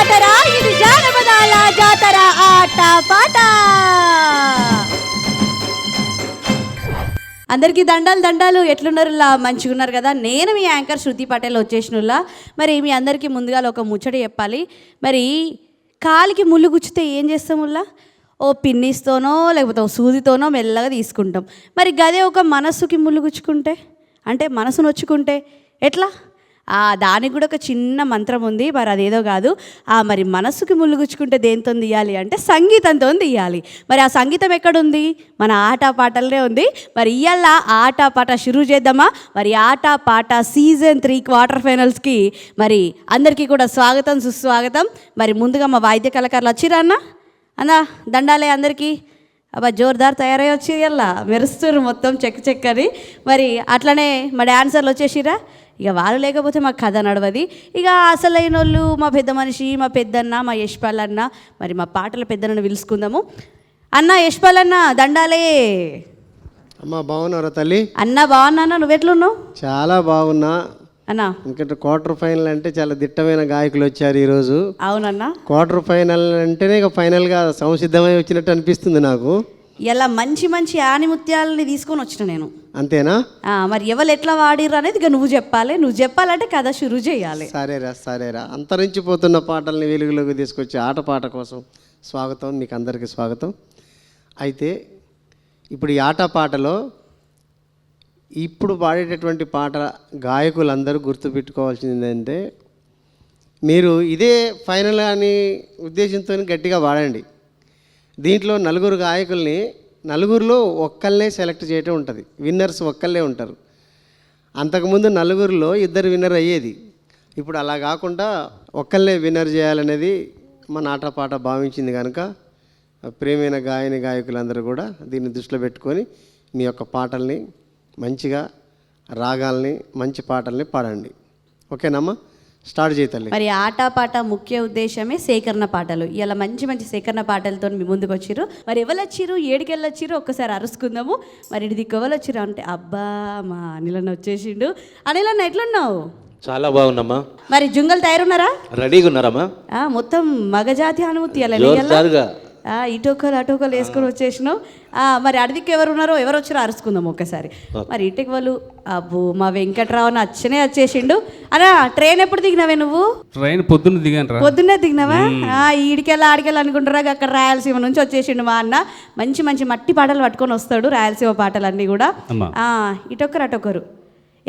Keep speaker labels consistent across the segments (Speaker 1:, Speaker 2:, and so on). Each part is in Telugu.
Speaker 1: జాతర, ఇది జానపదాల జాతర ఆట పాట. అందరికీ దండాలు ఎట్లున్నారు? మంచిగా ఉన్నారు కదా? నేను మీ యాంకర్ శృతి పటేల్ వచ్చేసినలా. మరి మీ అందరికీ ముందుగా ఒక ముచ్చట చెప్పాలి. మరి కాలికి ముళ్ళు గుచ్చితే ఏం చేస్తాముల్లా? ఓ పిన్నిస్తోనో లేకపోతే ఓ సూదితోనో మెల్లగా తీసుకుంటాం. మరి గదే ఒక మనస్సుకి ముళ్ళు గుచ్చుకుంటే, అంటే మనసు నొచ్చుకుంటే ఎట్లా? దానికి కూడా ఒక చిన్న మంత్రం ఉంది. మరి అదేదో కాదు. మరి మనసుకి ముళ్ళు గుచ్చుకుంటే దేంతో తీయాలి అంటే సంగీతంతో తీయాలి. మరి ఆ సంగీతం ఎక్కడుంది? మన ఆట పాటలనే ఉంది. మరి ఇవాళ ఆట పాట షురూ చేద్దామా? మరి ఆట పాట సీజన్ 3 క్వార్టర్ ఫైనల్స్కి మరి అందరికీ కూడా స్వాగతం, సుస్వాగతం. మరి ముందుగా మా వాయిద్య కళాకారులు వచ్చిరా అన్న దండాలే అందరికీ. జోర్దార్ తయారై వచ్చి ఇలా మెరుస్తున్నారు మొత్తం చెక్ అని. మరి అట్లనే మా డాన్సర్లు వచ్చేసిరా. ఇక వాళ్ళు లేకపోతే మాకు కథ నడవది. ఇక అసలైన వాళ్ళు మా పెద్ద మనిషి, మా పెద్దన్న, మా యశ్పాల్ అన్న. మరి మా పాటల పెద్దన్నను పిలుచుకుందాము. అన్న యశ్పాల్ అన్న దండాలే.
Speaker 2: అమ్మ బాగున్నారా తల్లి?
Speaker 1: అన్న బాగున్నా, నువ్వెట్లున్నావు?
Speaker 2: చాలా బాగున్నా
Speaker 1: అన్నా.
Speaker 2: ఇంకా క్వార్టర్ ఫైనల్ అంటే చాలా దిట్టమైన గాయకులు వచ్చారు ఈరోజు.
Speaker 1: అవునన్నా,
Speaker 2: క్వార్టర్ ఫైనల్ అంటేనే ఇక ఫైనల్గా సంసిద్ధమై వచ్చినట్టు అనిపిస్తుంది నాకు.
Speaker 1: ఇలా మంచి మంచి ఆనిముత్యాలని తీసుకొని వచ్చిన నేను.
Speaker 2: అంతేనా?
Speaker 1: మరి ఎవరు ఎట్లా వాడిర్రు అనేది ఇక నువ్వు చెప్పాలి. నువ్వు చెప్పాలంటే కథ షురూ చేయాలి.
Speaker 2: సరేరా అంతరించిపోతున్న పాటల్ని వెలుగులోకి తీసుకొచ్చే ఆటపాట కోసం స్వాగతం. మీకు అందరికీ స్వాగతం. అయితే ఇప్పుడు ఈ ఆటపాటలో ఇప్పుడు పాడేటటువంటి పాట గాయకులందరూ గుర్తుపెట్టుకోవాల్సింది ఏంటంటే, మీరు ఇదే ఫైనల్ అని ఉద్దేశంతో గట్టిగా పాడండి. దీంట్లో నలుగురు గాయకుల్ని, నలుగురిలో ఒక్కళ్ళనే సెలెక్ట్ చేయటం ఉంటుంది. విన్నర్స్ ఒక్కళ్ళే ఉంటారు. అంతకుముందు నలుగురిలో ఇద్దరు విన్నర్ అయ్యేది. ఇప్పుడు అలా కాకుండా ఒక్కళ్ళనే విన్నర్ చేయాలనేది మన ఆటపాట భావించింది కనుక ప్రియమైన గాయకులందరూ కూడా దీన్ని దృష్టిలో పెట్టుకొని మీ యొక్క పాటల్ని మంచిగా, రాగాల్ని, మంచి పాటల్ని పాడండి. ఓకేనమ్మా? స్టార్ట్ చేయాలి.
Speaker 1: మరి ఆట పాట ముఖ్య ఉద్దేశమే సేకరణ పాటలు. ఇలా మంచి మంచి సేకరణ పాటలతో మీ ముందుకు వచ్చిర్రు. మరి ఎవరు వచ్చిర్రు, ఏడికెళ్ళి వచ్చిర్రు ఒక్కసారి అరుసుకుందాము. మరి ఇది ఎవరు వచ్చిర్రు అంటే, అబ్బా మా అనిలన్న వచ్చేసిండు. అనిలన్న ఎట్లున్నావు?
Speaker 3: చాలా బాగున్నామ్మా.
Speaker 1: మరి జుంగలు తయారున్నారా?
Speaker 3: రెడీగా ఉన్నారమ్మా?
Speaker 1: మొత్తం మగజాతి అనుమతి ఇటోకలు అటోకలు వేసుకొని వచ్చేసినావు. మరి అడిదికి ఎవరు ఉన్నారో, ఎవరు వచ్చారో అరుచుకుందాం ఒక్కసారి. మరి ఇటుకి వాళ్ళు అబ్బో మా వెంకట్రావు అచ్చనే వచ్చేసిండు. అనా ట్రైన్ ఎప్పుడు దిగినావే నువ్వు?
Speaker 4: ట్రైన్ పొద్దున్న దిగాను.
Speaker 1: పొద్దున్నే దిగినావా? ఈడికెళ్ళి ఆడికెళ్ళి అనుకుంటారా. అక్కడ రాయలసీమ నుంచి వచ్చేసిండు మా అన్న. మంచి మంచి మట్టి పాటలు పట్టుకొని వస్తాడు, రాయలసీమ పాటలన్నీ కూడా. ఇటొక్కరు అటొక్కరు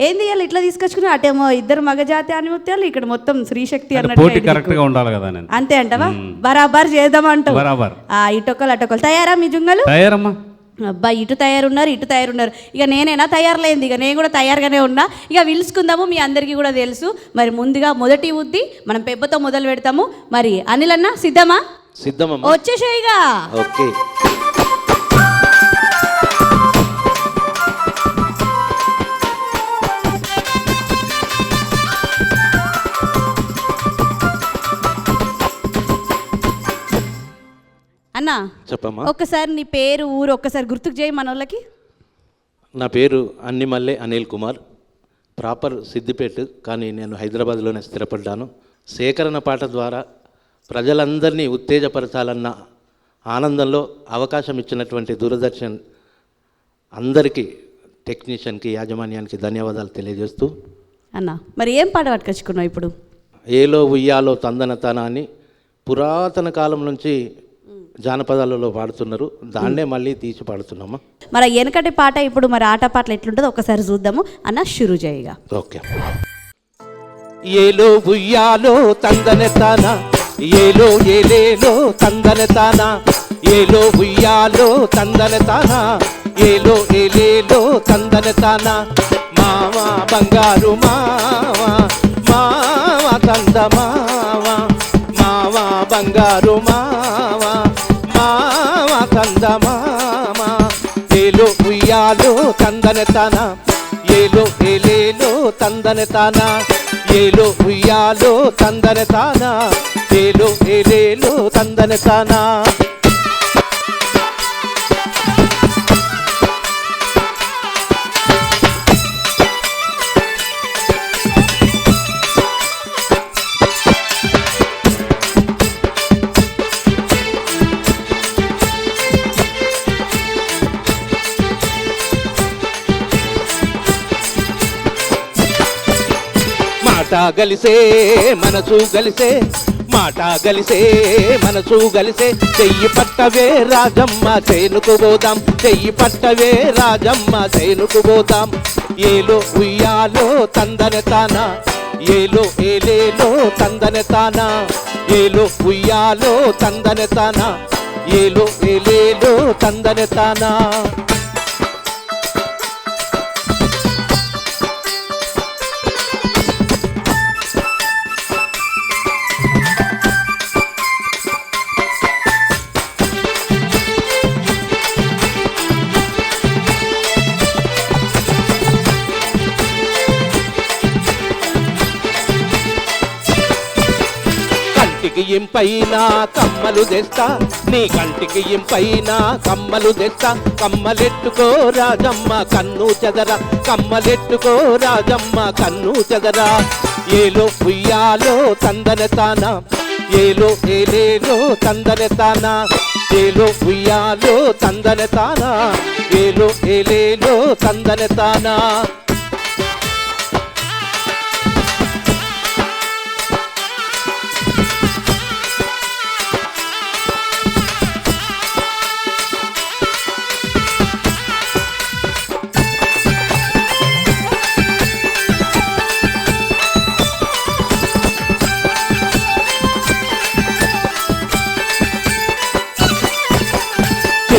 Speaker 1: ఏంది ఇవాళ ఇట్లా తీసుకొచ్చుకున్నా? అటేమో ఇద్దరు మగజాతి ఆనిముత్యాలు, ఇక్కడ మొత్తం శ్రీశక్తి అన్నట్టు. అంతే అంటవా? బరాబర్ చేద్దామంటావు. ఇటొక్కలు అటొక్కలు తయారా మీ జుంగలు?
Speaker 4: తయారమ్మా.
Speaker 1: అబ్బా ఇటు తయారున్నారు, ఇటు తయారున్నారు. ఇక నేనైనా తయారులేంది, ఇక నేను కూడా తయారుగానే ఉన్నా. ఇక పిలుచుకుందాము. మీ అందరికీ కూడా తెలుసు. మరి ముందుగా మొదటి ఉద్ది మనం పెబ్బతో మొదలు పెడతాము. మరి అనిలన్న సిద్ధమా?
Speaker 3: సిద్ధమమ్మా.
Speaker 1: వచ్చేసేయిగా.
Speaker 3: ఓకే.
Speaker 1: అన్నా
Speaker 3: చెప్పమ్మా.
Speaker 1: ఒక్కసారి నీ పేరు, ఊరు ఒక్కసారి గుర్తుకు చేయి మన వాళ్ళకి.
Speaker 3: నా పేరు అన్నిమల్లె అనిల్ కుమార్. ప్రాపర్ సిద్దిపేట, కానీ నేను హైదరాబాద్లోనే స్థిరపడ్డాను. సేకరణ పాట ద్వారా ప్రజలందరినీ ఉత్తేజపరచాలన్న ఆనందంలో అవకాశం ఇచ్చినటువంటి దూరదర్శన్ అందరికీ, టెక్నీషియన్కి, యాజమాన్యానికి ధన్యవాదాలు తెలియజేస్తూ.
Speaker 1: అన్నా మరి ఏం పాట పట్టుకొచ్చుకున్నావు ఇప్పుడు?
Speaker 3: ఏలో ఉయ్యాలో తందన తన అని పురాతన కాలం నుంచి జానపదాలలో పాడుతున్నారు. దాన్నే మళ్ళీ తీసి పాడుతున్నామా.
Speaker 1: మరి వెనకటి పాట ఇప్పుడు మరి ఆట పాటలు ఎట్లుంటుందో ఒకసారి చూద్దాము. అన్న షురూ చేయగా.
Speaker 3: ఓకే. ఏలో ఉయ్యాలో తందన తన, ఏలో ఏలేలో తందన తన, ఏలో ఉయ్యాలో తందన తన, ఏలో ఏలేలో తందన తన, మావా బంగారు మావా, మావా తంద మావా, మావా బంగారు మావా, మావా తంద మావా, ఏలో ఉయ్యాలో తందన తన, ఏలో ఏలేలో తందన తన, ఏలో ఉయ్యాలో తందన తన, ఏలో ఏలేలో తందన తన. మాట గలిసే మనసు గలిసే, మాట గలిసే మనసు గలిసే, చెయ్యి పట్టవే రాజమ్మ చేనుకు పోదాం, చెయ్యి పట్టవే రాజమ్మ చేనుకు పోదాం. ఏలో ఉయ్యాలో తందన తానా, ఏలో ఏలేలో తందన తానా, ఏలో ఉయ్యాలో తందన తానా, ఏలో ఏలేలో తందన తానా. కంటికి ఇంపైన కమ్మలు తెస్తా, నీ కంటికి ఇంపైన కమ్మలు తెస్తా, కమ్మలెట్టుకో రాజమ్మ కన్ను చెదరా, కమ్మలెట్టుకో రాజమ్మ కన్ను చెదరా. ఏలో ఉయ్యాలో తందన తానా, ఏలో ఏలేలో తందన తానా, ఏలో ఉయ్యాలో తందన తానా, ఏలో ఏలేలో తందన తానా.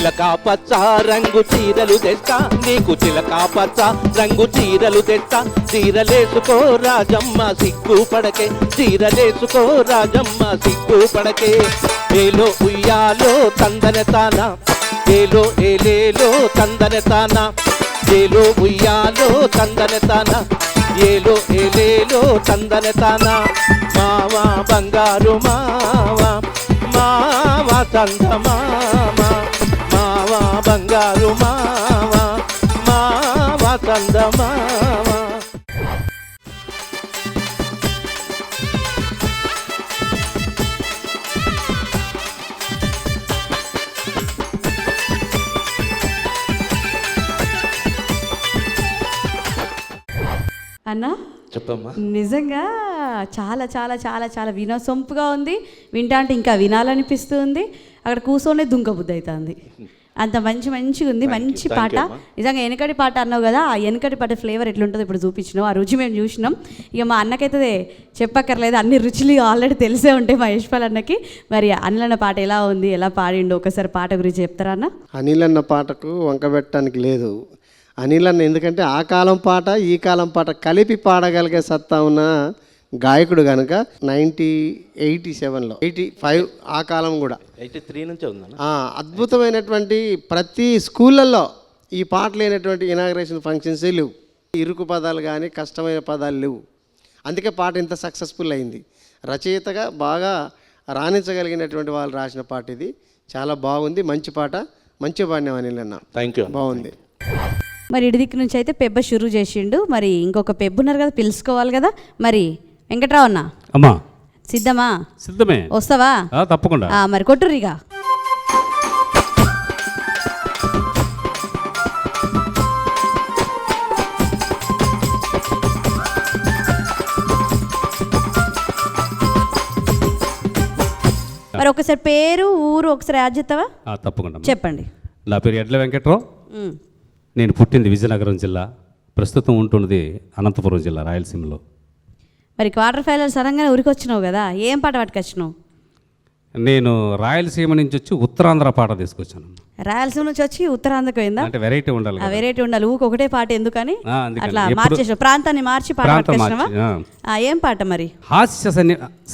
Speaker 3: చిలకా పచ్చ రంగు చీరలు తెస్తా, నీకు చిలకా పచ్చ రంగు చీరలు తెస్తా, చీరలేసుకో రాజమ్మ సిగ్గు పడకే, చీరలేసుకో రాజమ్మ సిగ్గు పడకే. ఏలో ఉయ్యాలో తందన తానా, ఏలో ఏలేలో తందన తానా, ఏలో ఉయ్యాలో తందన తానా, ఏలో ఏలేలో తందన తానా. మావా బంగారు మావా, మావా చందమామ, మావా బంగారు మావా, మావా చందమామ.
Speaker 1: అన్నా
Speaker 3: చెప్పమ్మా.
Speaker 1: నిజంగా చాలా చాలా చాలా చాలా వినసొంపుగా ఉంది, వింటా అంటే ఇంకా వినాలనిపిస్తుంది, అక్కడ కూర్చొని దుంక బుద్ధి అవుతుంది. అంత మంచిగా ఉంది, మంచి పాట. నిజంగా వెనకటి పాట అన్నావు కదా, ఆ వెనకటి పాట ఫ్లేవర్ ఎట్లుంటుందో ఇప్పుడు చూపించినావు, ఆ రుచి మేము చూసినాం. ఇక మా అన్నకైతే చెప్పక్కర్లేదు, అన్ని రుచులు ఆల్రెడీ తెలిసే ఉంటాయి మా యశ్పాల్ అన్నకి. మరి అనిల్ అన్న పాట ఎలా ఉంది, ఎలా పాడిండో ఒకసారి పాట గురించి చెప్తారా అన్న?
Speaker 2: అనిల్ అన్న పాటకు వంకబెట్టడానికి లేదు. అనిల్ అన్న ఎందుకంటే ఆ కాలం పాట ఈ కాలం పాట కలిపి పాడగలిగే సత్తా ఉన్న గాయకుడు కనుక 1987లో 85 ఆ కాలం కూడా
Speaker 3: 83 నుంచే ఉందన్న.
Speaker 2: అద్భుతమైనటువంటి ప్రతి స్కూళ్ళల్లో ఈ పాట లేనటువంటి ఇనాగ్రేషన్ ఫంక్షన్స్ లేవు, ఇరుకు పదాలు కానీ కష్టమైన పదాలు లేవు. అందుకే పాట ఇంత సక్సెస్ఫుల్ అయింది. రచయితగా బాగా రాణించగలిగినటువంటి వాళ్ళు రాసిన పాట ఇది. చాలా బాగుంది, మంచి పాట, మంచి పాడినాం అనిల్ అన్న.
Speaker 3: Thank you.
Speaker 2: బాగుంది.
Speaker 1: మరి ఇడి దిక్కు నుంచి అయితే పెబ్బ షురూ చేసిండు. మరి ఇంకొక పెబ్బు ఉన్నారు కదా, పిలుచుకోవాలి కదా. మరి వెంకట్రావు అన్న
Speaker 4: అమ్మా
Speaker 1: సిద్ధమా?
Speaker 4: సిద్ధమే.
Speaker 1: వస్తావా?
Speaker 4: తప్పకుండా.
Speaker 1: మరి కొట్టుర్రిగా. మరి ఒకసారి పేరు ఊరు ఒకసారి యాడ్ చేస్తావా?
Speaker 4: తప్పకుండా
Speaker 1: చెప్పండి.
Speaker 4: నా పేరు ఎడ్ల వెంకట్రావు. నేను పుట్టింది విజయనగరం జిల్లా, ప్రస్తుతం ఉంటున్నది అనంతపురం జిల్లా, రాయలసీమలో.
Speaker 1: మరి క్వార్టర్ ఫైనల్స్ అనగానే ఊరికి వచ్చినావు కదా, ఏం పాట పట్టుకొచ్చినావు?
Speaker 4: నేను రాయలసీమ నుంచి వచ్చి ఉత్తరాంధ్ర పాట తీసుకొచ్చాను.
Speaker 1: రాయలసీమ నుంచి వచ్చి ఉత్తరాంధ్రకు పోయిందా?
Speaker 4: అంటే వెరైటీ ఉండాలి,
Speaker 1: వెరైటీ ఉండాలి, ఊరికి ఒకటే పాట ఎందుకని
Speaker 4: అందుకని
Speaker 1: అట్లా మార్చేసావు, ప్రాంతాన్ని మార్చి పాట పట్టుకొచ్చినావా? ఏం పాట మరి?
Speaker 4: హాస్య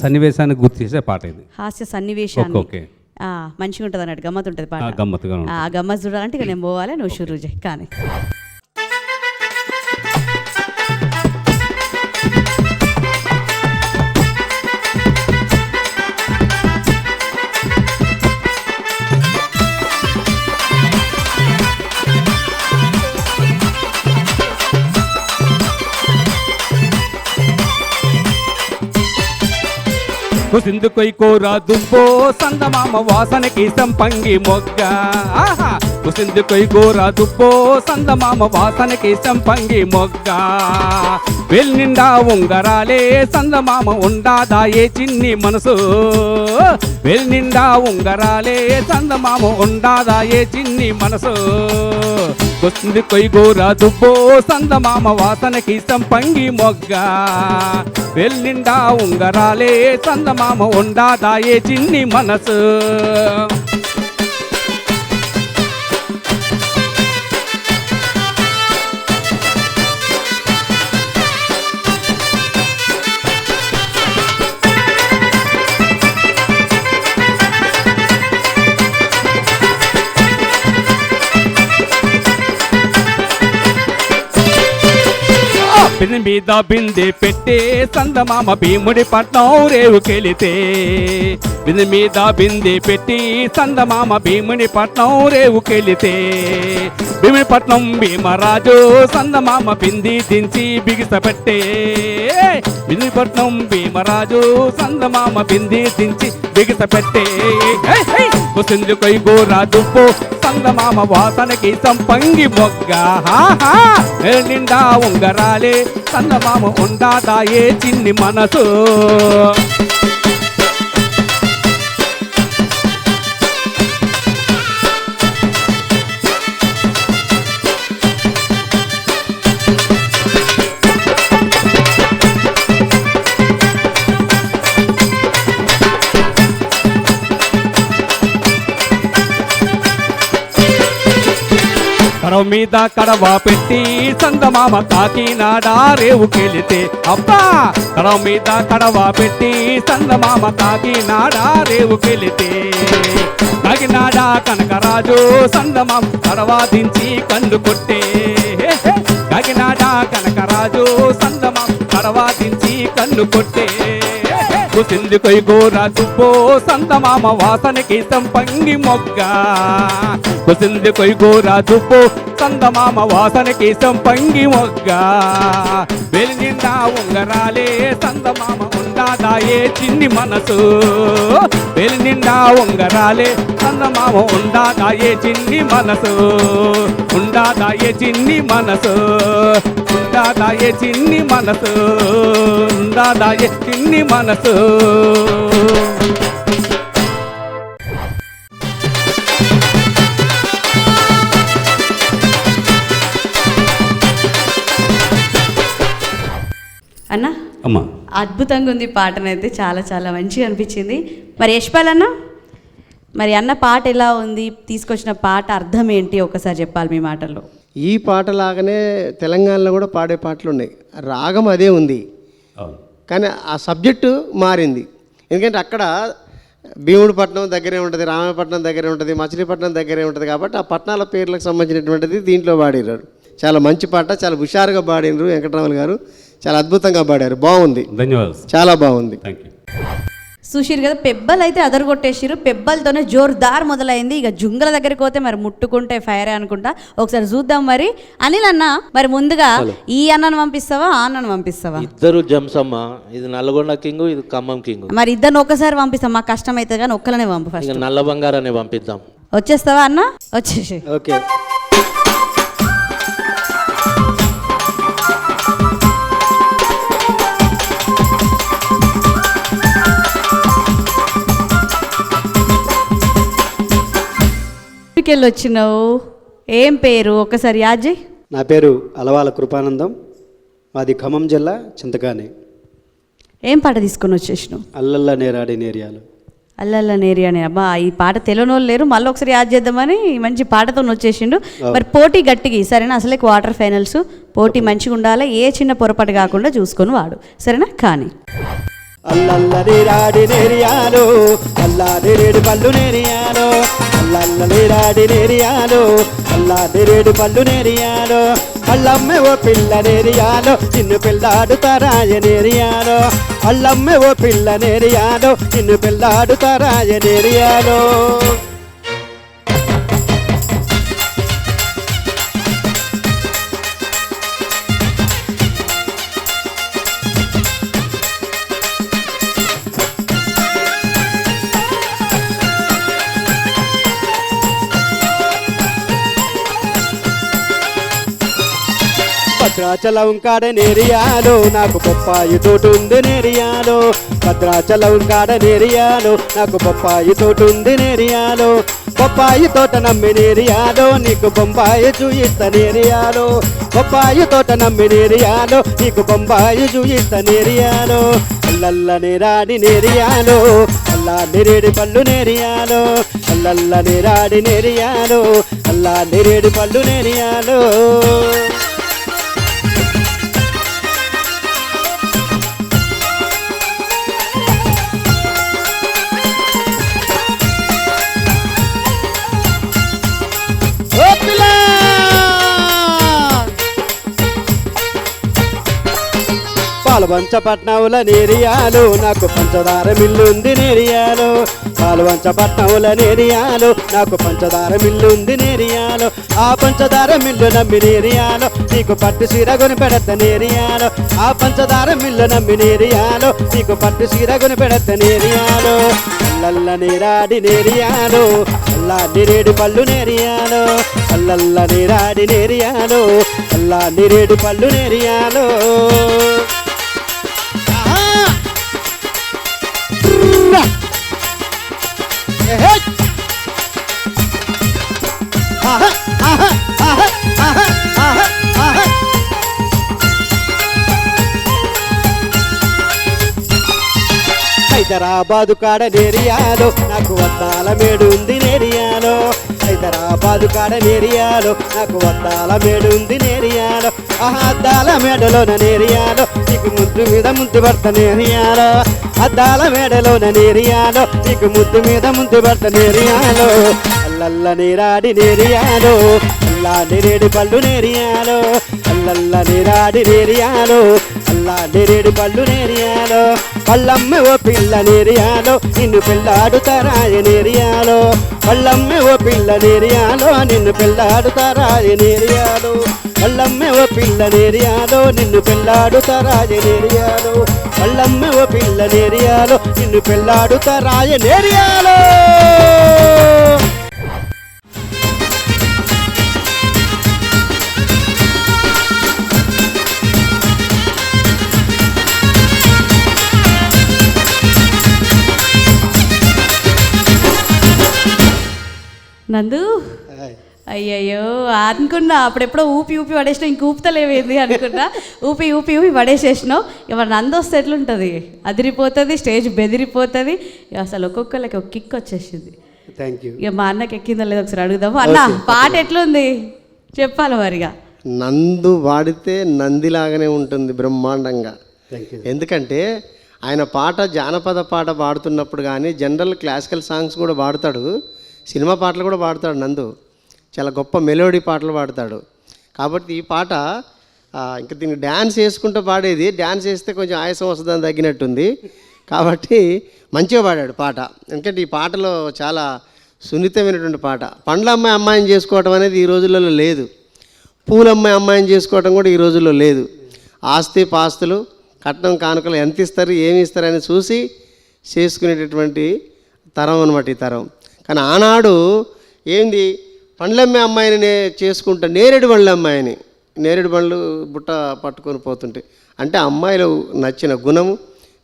Speaker 4: సన్నివేశాన్ని గుర్తు చేసే పాట ఇది.
Speaker 1: హాస్య సన్నివేశాన్ని.
Speaker 4: ఓకే.
Speaker 1: మంచిగా ఉంటుంది అన్నట్టు, గమ్మత్ ఉంటుంది పాట.
Speaker 4: గమ్మత్తుగా
Speaker 1: గమ్మత్ చూడాలంటే ఇక నేను పోవాలి, నువ్వు షురూ చేయి. కానీ
Speaker 4: కుసిందుకొయ్ కోరా దుబ్బో సందమామ వాసనకి సంపంగి మొగ్గ ఆహా కుసిందుకొయ్ కోరా దుబ్బో సందమామ వాసనకి సంపంగి మొగ్గ వెల్నిండా ఉంగరాలే సందమామ ఉండాదాయే చిన్ని మనసు వెల్నిండా ఉంగరాలే సందమామ ఉండాదాయే చిన్ని మనసు కుసిందుకొయ్ కోరా దుబ్బో సందమామ వాసనకి సంపంగి మొగ్గ వెల్నిండా ఉంగరాలే సందమామ ఉండాదాయే చిన్ని మనసు బిందె మీద బిందె పెట్టే సందమామ భీముడి పట్నం రేవుకెళితే బిందె మీద బిందె పెట్టి సందమామ భీముడి పట్నం రేవుకెళితే భీముడి పట్నం భీమరాజు సందమామ బింది దించి బిగిసపెట్టే బింది పట్నం భీమరాజు సందమామ బింది దించి బిగిసపెట్టే కుసిందుకొయ్ గోరా దుబ్బో సందమామ వాసనకి సంపంగి మొగ్గ నిండా ఉంగరాలే సందమామ ఉండాదాయే చిన్ని మనసు కడవ మీద కడవ పెట్టి సందమామ కాకినాడ రేవుకెళితే అబ్బా కడవ మీద కడవ పెట్టి సందమామ కాకినాడ రేవుకెళితే కాకినాడ కనకరాజు సందమామ కడవ దించి కళ్ళు కొట్టే కాకినాడ కనకరాజు సందమామ కడవ దించి కళ్ళు కొట్టే కుసిందుకొయ్ గోరా దుబ్బో సందమామ వాసనకి సంపంగి మొగ్గ కుసిందుకొయ్ గోరా దుబ్బో సందమామ వాసనకి సంపంగి మొగ్గ వెలినిండా ఉంగరాలే సందమామ ఉండాదాయే చిన్ని మనసు వెలినిండా ఉంగరాలే సందమామ ఉండాదాయే చిన్ని మనసు ఉండాదాయే చిన్ని మనసు ఉండాదాయే చిన్ని మనసు ఉండాదాయే చిన్ని మనసు
Speaker 1: అన్న
Speaker 4: అమ్మా
Speaker 1: అద్భుతంగా ఉంది పాటనైతే చాలా చాలా మంచిగా అనిపించింది. మరి యశ్పాల్ అన్న, మరి అన్న పాట ఎలా ఉంది, తీసుకొచ్చిన పాట అర్థం ఏంటి ఒకసారి చెప్పాలి మీ మాటల్లో.
Speaker 2: ఈ పాటలాగానే తెలంగాణలో కూడా పాడే పాటలు ఉన్నాయి, రాగం అదే ఉంది కానీ ఆ సబ్జెక్టు మారింది. ఎందుకంటే అక్కడ భీముడిపట్నం దగ్గరే ఉంటుంది, రామాయపట్నం దగ్గరే ఉంటుంది, మచిలీపట్నం దగ్గరే ఉంటుంది కాబట్టి ఆ పట్టణాల పేర్లకు సంబంధించినటువంటిది దీంట్లో పాడినారు. చాలా మంచి పాట, చాలా హుషారుగా పాడినారు వెంకటరామన్ గారు, చాలా అద్భుతంగా పాడారు, బాగుంది,
Speaker 4: ధన్యవాదాలు,
Speaker 2: చాలా బాగుంది.
Speaker 4: Thank you.
Speaker 1: చూసిరు కదా, పెబ్బలు అయితే అదరగొట్టేసిరు, పెబ్బలతోనే జోర్దార్ మొదలైంది. ఇక జుంగల దగ్గరికి పోతే మరి ముట్టుకుంటే ఫైరే అనుకుంటా. ఒకసారి చూద్దాం. మరి అనిల్ అన్న, మరి ముందుగా ఈ అన్నను పంపిస్తావా ఆ అన్నను పంపిస్తావా?
Speaker 3: ఇద్దరు జంసమ్మ, ఇది నల్గొండ కింగ్, ఇది ఖమ్మం కింగ్.
Speaker 1: మరి ఇద్దరిని ఒకసారి పంపిస్తాం, మాకు కష్టం అవుతుంది కానీ ఒక్కలనే పంపు. ఫస్ట్
Speaker 3: నల్ల బంగారాన్ని పంపిద్దాం.
Speaker 1: వచ్చేస్తావా అన్న? వచ్చేసి
Speaker 2: ఓకే.
Speaker 1: వెళ్ళి వచ్చినావు, ఏం పేరు ఒకసారి యాద్ చేయి.
Speaker 5: నా పేరు అలవాల కృపానందం, మాది ఖమ్మం జిల్లా చింతకాని.
Speaker 1: ఏం పాట తీసుకొని వచ్చేసినావు?
Speaker 5: అల్లల్ల నేరాడి నేరియాలు.
Speaker 1: అల్లల్ల నేరి అని. అబ్బా, ఈ పాట తెలియని వాళ్ళు లేరు, మళ్ళీ ఒకసారి యాద్ చేద్దామని మంచి పాటతో వచ్చేసిండు. మరి పోటీ గట్టిగా, సరేనా? అసలే క్వార్టర్ ఫైనల్స్, పోటీ మంచిగా ఉండాలి, ఏ చిన్న పొరపాటు కాకుండా చూసుకొని వాడు, సరేనా? కానీ
Speaker 5: అల్లల్ల నేరాడి నేరియాలు, అల్లాడేరేడు పళ్ళు నేరియాలు, అల్లల్ల నేరాడి నేరియాలు, అల్లాడేరేడు పళ్ళు నేరియాలు, అల్లమ్మె ఓ పిల్ల నేరియాలో నిన్ను పిల్లాడుతారాయ నేరియాలో, అల్లమ్మె ఓ పిల్ల నేరియాలో నిన్ను పిల్లాడుతారాయ నేరియాలో. భద్రాచలం కాడ నేరియాలో నాకు బొప్పాయి తోట ఉంది నేరియాలో, భద్రాచలం కాడ నేరియాలో నాకు బొప్పాయి తోట ఉంది నేరియాలో, బొప్పాయి తోట నమ్మి నేరియాలో నీకు బొంబాయి చూయిస్త నేరియాలో, బొప్పాయి తోట నమ్మి నేరియాలో నీకు బొంబాయి చూయిస్త నేరియాలో, అల్లల్ల నేరాడి నేరియాలో అల్లా నేరేడు పళ్ళు నేరియాలో, అల్లల్ల నేరాడి నేరియాలో అల్లా నేరేడు పళ్ళు నేరియాలో. పాలవంచపట్నంల నేరియాలు నాకు పంచదార మిల్లుంది నేరియాలు, పాలవంచపట్నంల నేరియాలు నాకు పంచదార మిల్లుంది నేరియాలు, ఆ పంచదార మిల్లు నమ్మి నేరియాలు నీకు పట్టు సీర కొని పెడత నేరియాలు, ఆ పంచదార మిల్లు నమ్మి నేరియాలు నీకు పట్టు సీర కొని పెడత నేరియాలు, అల్లల్ల నేరాడి నేరియాలు అల్లా నేరేడు పళ్ళు నేరియాలు, అల్లల్ల నేరాడి నేరియాలు అల్లా నేరేడు పళ్ళు నేరియాలు. హైదరాబాదు కాడ నేరియాలో నాకు వద్దాల మేడు ఉంది నేరియాలో, హైదరాబాదు కాడ నేరియాలో నాకు వద్దాల మేడు ఉంది నేరియాలో, అద్దాల మేడలోన నేరియాలో నీకు ముద్దు మీద ముద్దు పడత నేరియాలో, అద్దాల మేడలోన నేరియాలో నీకు ముద్దు మీద ముద్దు పడత నేరియాలో, అల్లల్ల నేరాడి నేరియాలో అల్లా నేరేడు పళ్ళు నేరియాలో, అల్లల్ల నేరాడి నేరియాలో అల్లా నేరేడు పళ్ళు నేరియాలో, పళ్ళమ్మ ఓ పిల్ల నేరియాలో నిన్ను పెళ్ళాడుతారాయ నేరియాలో, పళ్ళమ్మ ఓ పిల్ల నేరియాలో నిన్ను పెళ్ళాడుతారాయ నేరియాలో, పళ్ళమ్మ ఓ పిల్ల నేరియాలో నిన్ను పెళ్ళాడుతారాయ నేరియాలో, పళ్ళమ్మ ఓ పిల్ల నేరియాలో నిన్ను పెళ్ళాడుతారాయ నేరియాలో.
Speaker 1: నందు అయ్యయ్యో అనుకున్నా అప్పుడెప్పుడో ఊపి ఊపి పడేసినావు, ఇంక ఊపుతలేవేంది అనుకున్నా, ఊపి ఊపి ఊపి పడేసేసినావు. ఇక నందు వస్తే ఎట్లుంటుంది, అదిరిపోతుంది, స్టేజ్ బెదిరిపోతుంది, అసలు ఒక్కొక్కరికి ఒక కిక్ వచ్చేసింది.
Speaker 5: Thank you.
Speaker 1: ఇక మా అన్నకి ఎక్కిందో లేదో ఒకసారి అడుగుదాము. అన్న పాట ఎట్లుంది చెప్పాలి మరిగా.
Speaker 2: నందు వాడితే నందిలాగానే ఉంటుంది బ్రహ్మాండంగా.
Speaker 5: Thank you.
Speaker 2: ఎందుకంటే ఆయన పాట జానపద పాట పాడుతున్నప్పుడు కానీ జనరల్ క్లాసికల్ సాంగ్స్ కూడా పాడతాడు, సినిమా పాటలు కూడా పాడతాడు నందు, చాలా గొప్ప మెలోడీ పాటలు పాడతాడు. కాబట్టి ఈ పాట ఇంకా దీన్ని డ్యాన్స్ వేసుకుంటూ పాడేది, డ్యాన్స్ వేస్తే కొంచెం ఆయాసం వస్తుందని తగ్గినట్టుంది. కాబట్టి మంచిగా పాడాడు పాట. ఎందుకంటే ఈ పాటలో చాలా సున్నితమైనటువంటి పాట. పండ్ల అమ్మాయి అమ్మాయిని చేసుకోవటం అనేది ఈ రోజులలో లేదు, పూలమ్మాయి అమ్మాయిని చేసుకోవటం కూడా ఈ రోజుల్లో లేదు. ఆస్తి పాస్తులు కట్నం కానుకలు ఎంత ఇస్తారు ఏమి ఇస్తారని చూసి చేసుకునేటటువంటి తరం అనమాట ఈ తరం. కానీ ఆనాడు ఏంది, పండ్లమ్మే అమ్మాయిని చేసుకుంటా నేరేడు బండ్ల అమ్మాయిని, నేరేడు బండ్లు బుట్ట పట్టుకొని పోతుంటే, అంటే అమ్మాయిలు నచ్చిన గుణము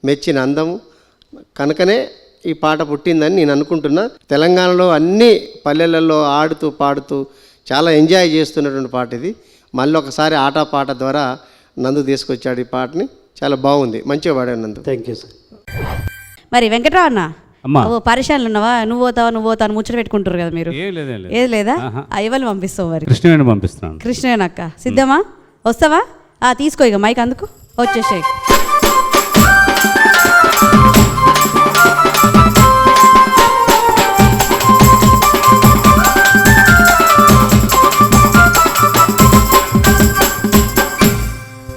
Speaker 2: మెచ్చిన అందము కనుకనే ఈ పాట పుట్టిందని నేను అనుకుంటున్నా. తెలంగాణలో అన్ని పల్లెలలో ఆడుతూ పాడుతూ చాలా ఎంజాయ్ చేస్తున్నటువంటి పాట ఇది. మళ్ళీ ఒకసారి ఆట పాట ద్వారా నందు తీసుకొచ్చాడు ఈ పాటని, చాలా బాగుంది, మంచిగా పాడాడు నందు.
Speaker 5: Thank you sir.
Speaker 1: మరి వెంకట్రావు అన్న
Speaker 4: అమ్మా
Speaker 1: పరిశాలలు ఉన్నావా, నువ్వు పోతావు ముచ్చట పెట్టుకుంటారు కదా మీరు,
Speaker 4: ఏం లేదేం లేదు.
Speaker 1: ఏది లేదా అయ్యవాళ్ళు పంపిస్తావు మరి.
Speaker 4: కృష్ణవేణి పంపిస్తున్నాను.
Speaker 1: కృష్ణవేణక్క సిద్ధమా, వస్తావా? తీసుకో ఇక మైక్ అందుకు వచ్చేసాయి.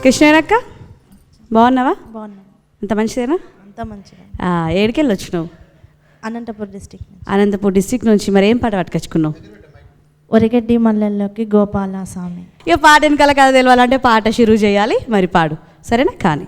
Speaker 1: కృష్ణవేణక్క బాగున్నావా?
Speaker 6: బాగున్నాం.
Speaker 1: అంత మంచిదేనా?
Speaker 6: అంతా మంచిగా.
Speaker 1: ఏడికెళ్ళి వచ్చినావు?
Speaker 6: అనంతపూర్ డిస్టిక్.
Speaker 1: అనంతపూర్ డిస్టిక్ నుంచి. మరి ఏం పాట పట్టుకొచ్చుకున్నావు?
Speaker 6: ఒరిగడ్డి మల్లెల్లోకి గోపాల స్వామి.
Speaker 1: ఇక పాట వెనకాల కథ తెలవాలంటే పాట షురూ చేయాలి, మరి పాడు సరేనా? కానీ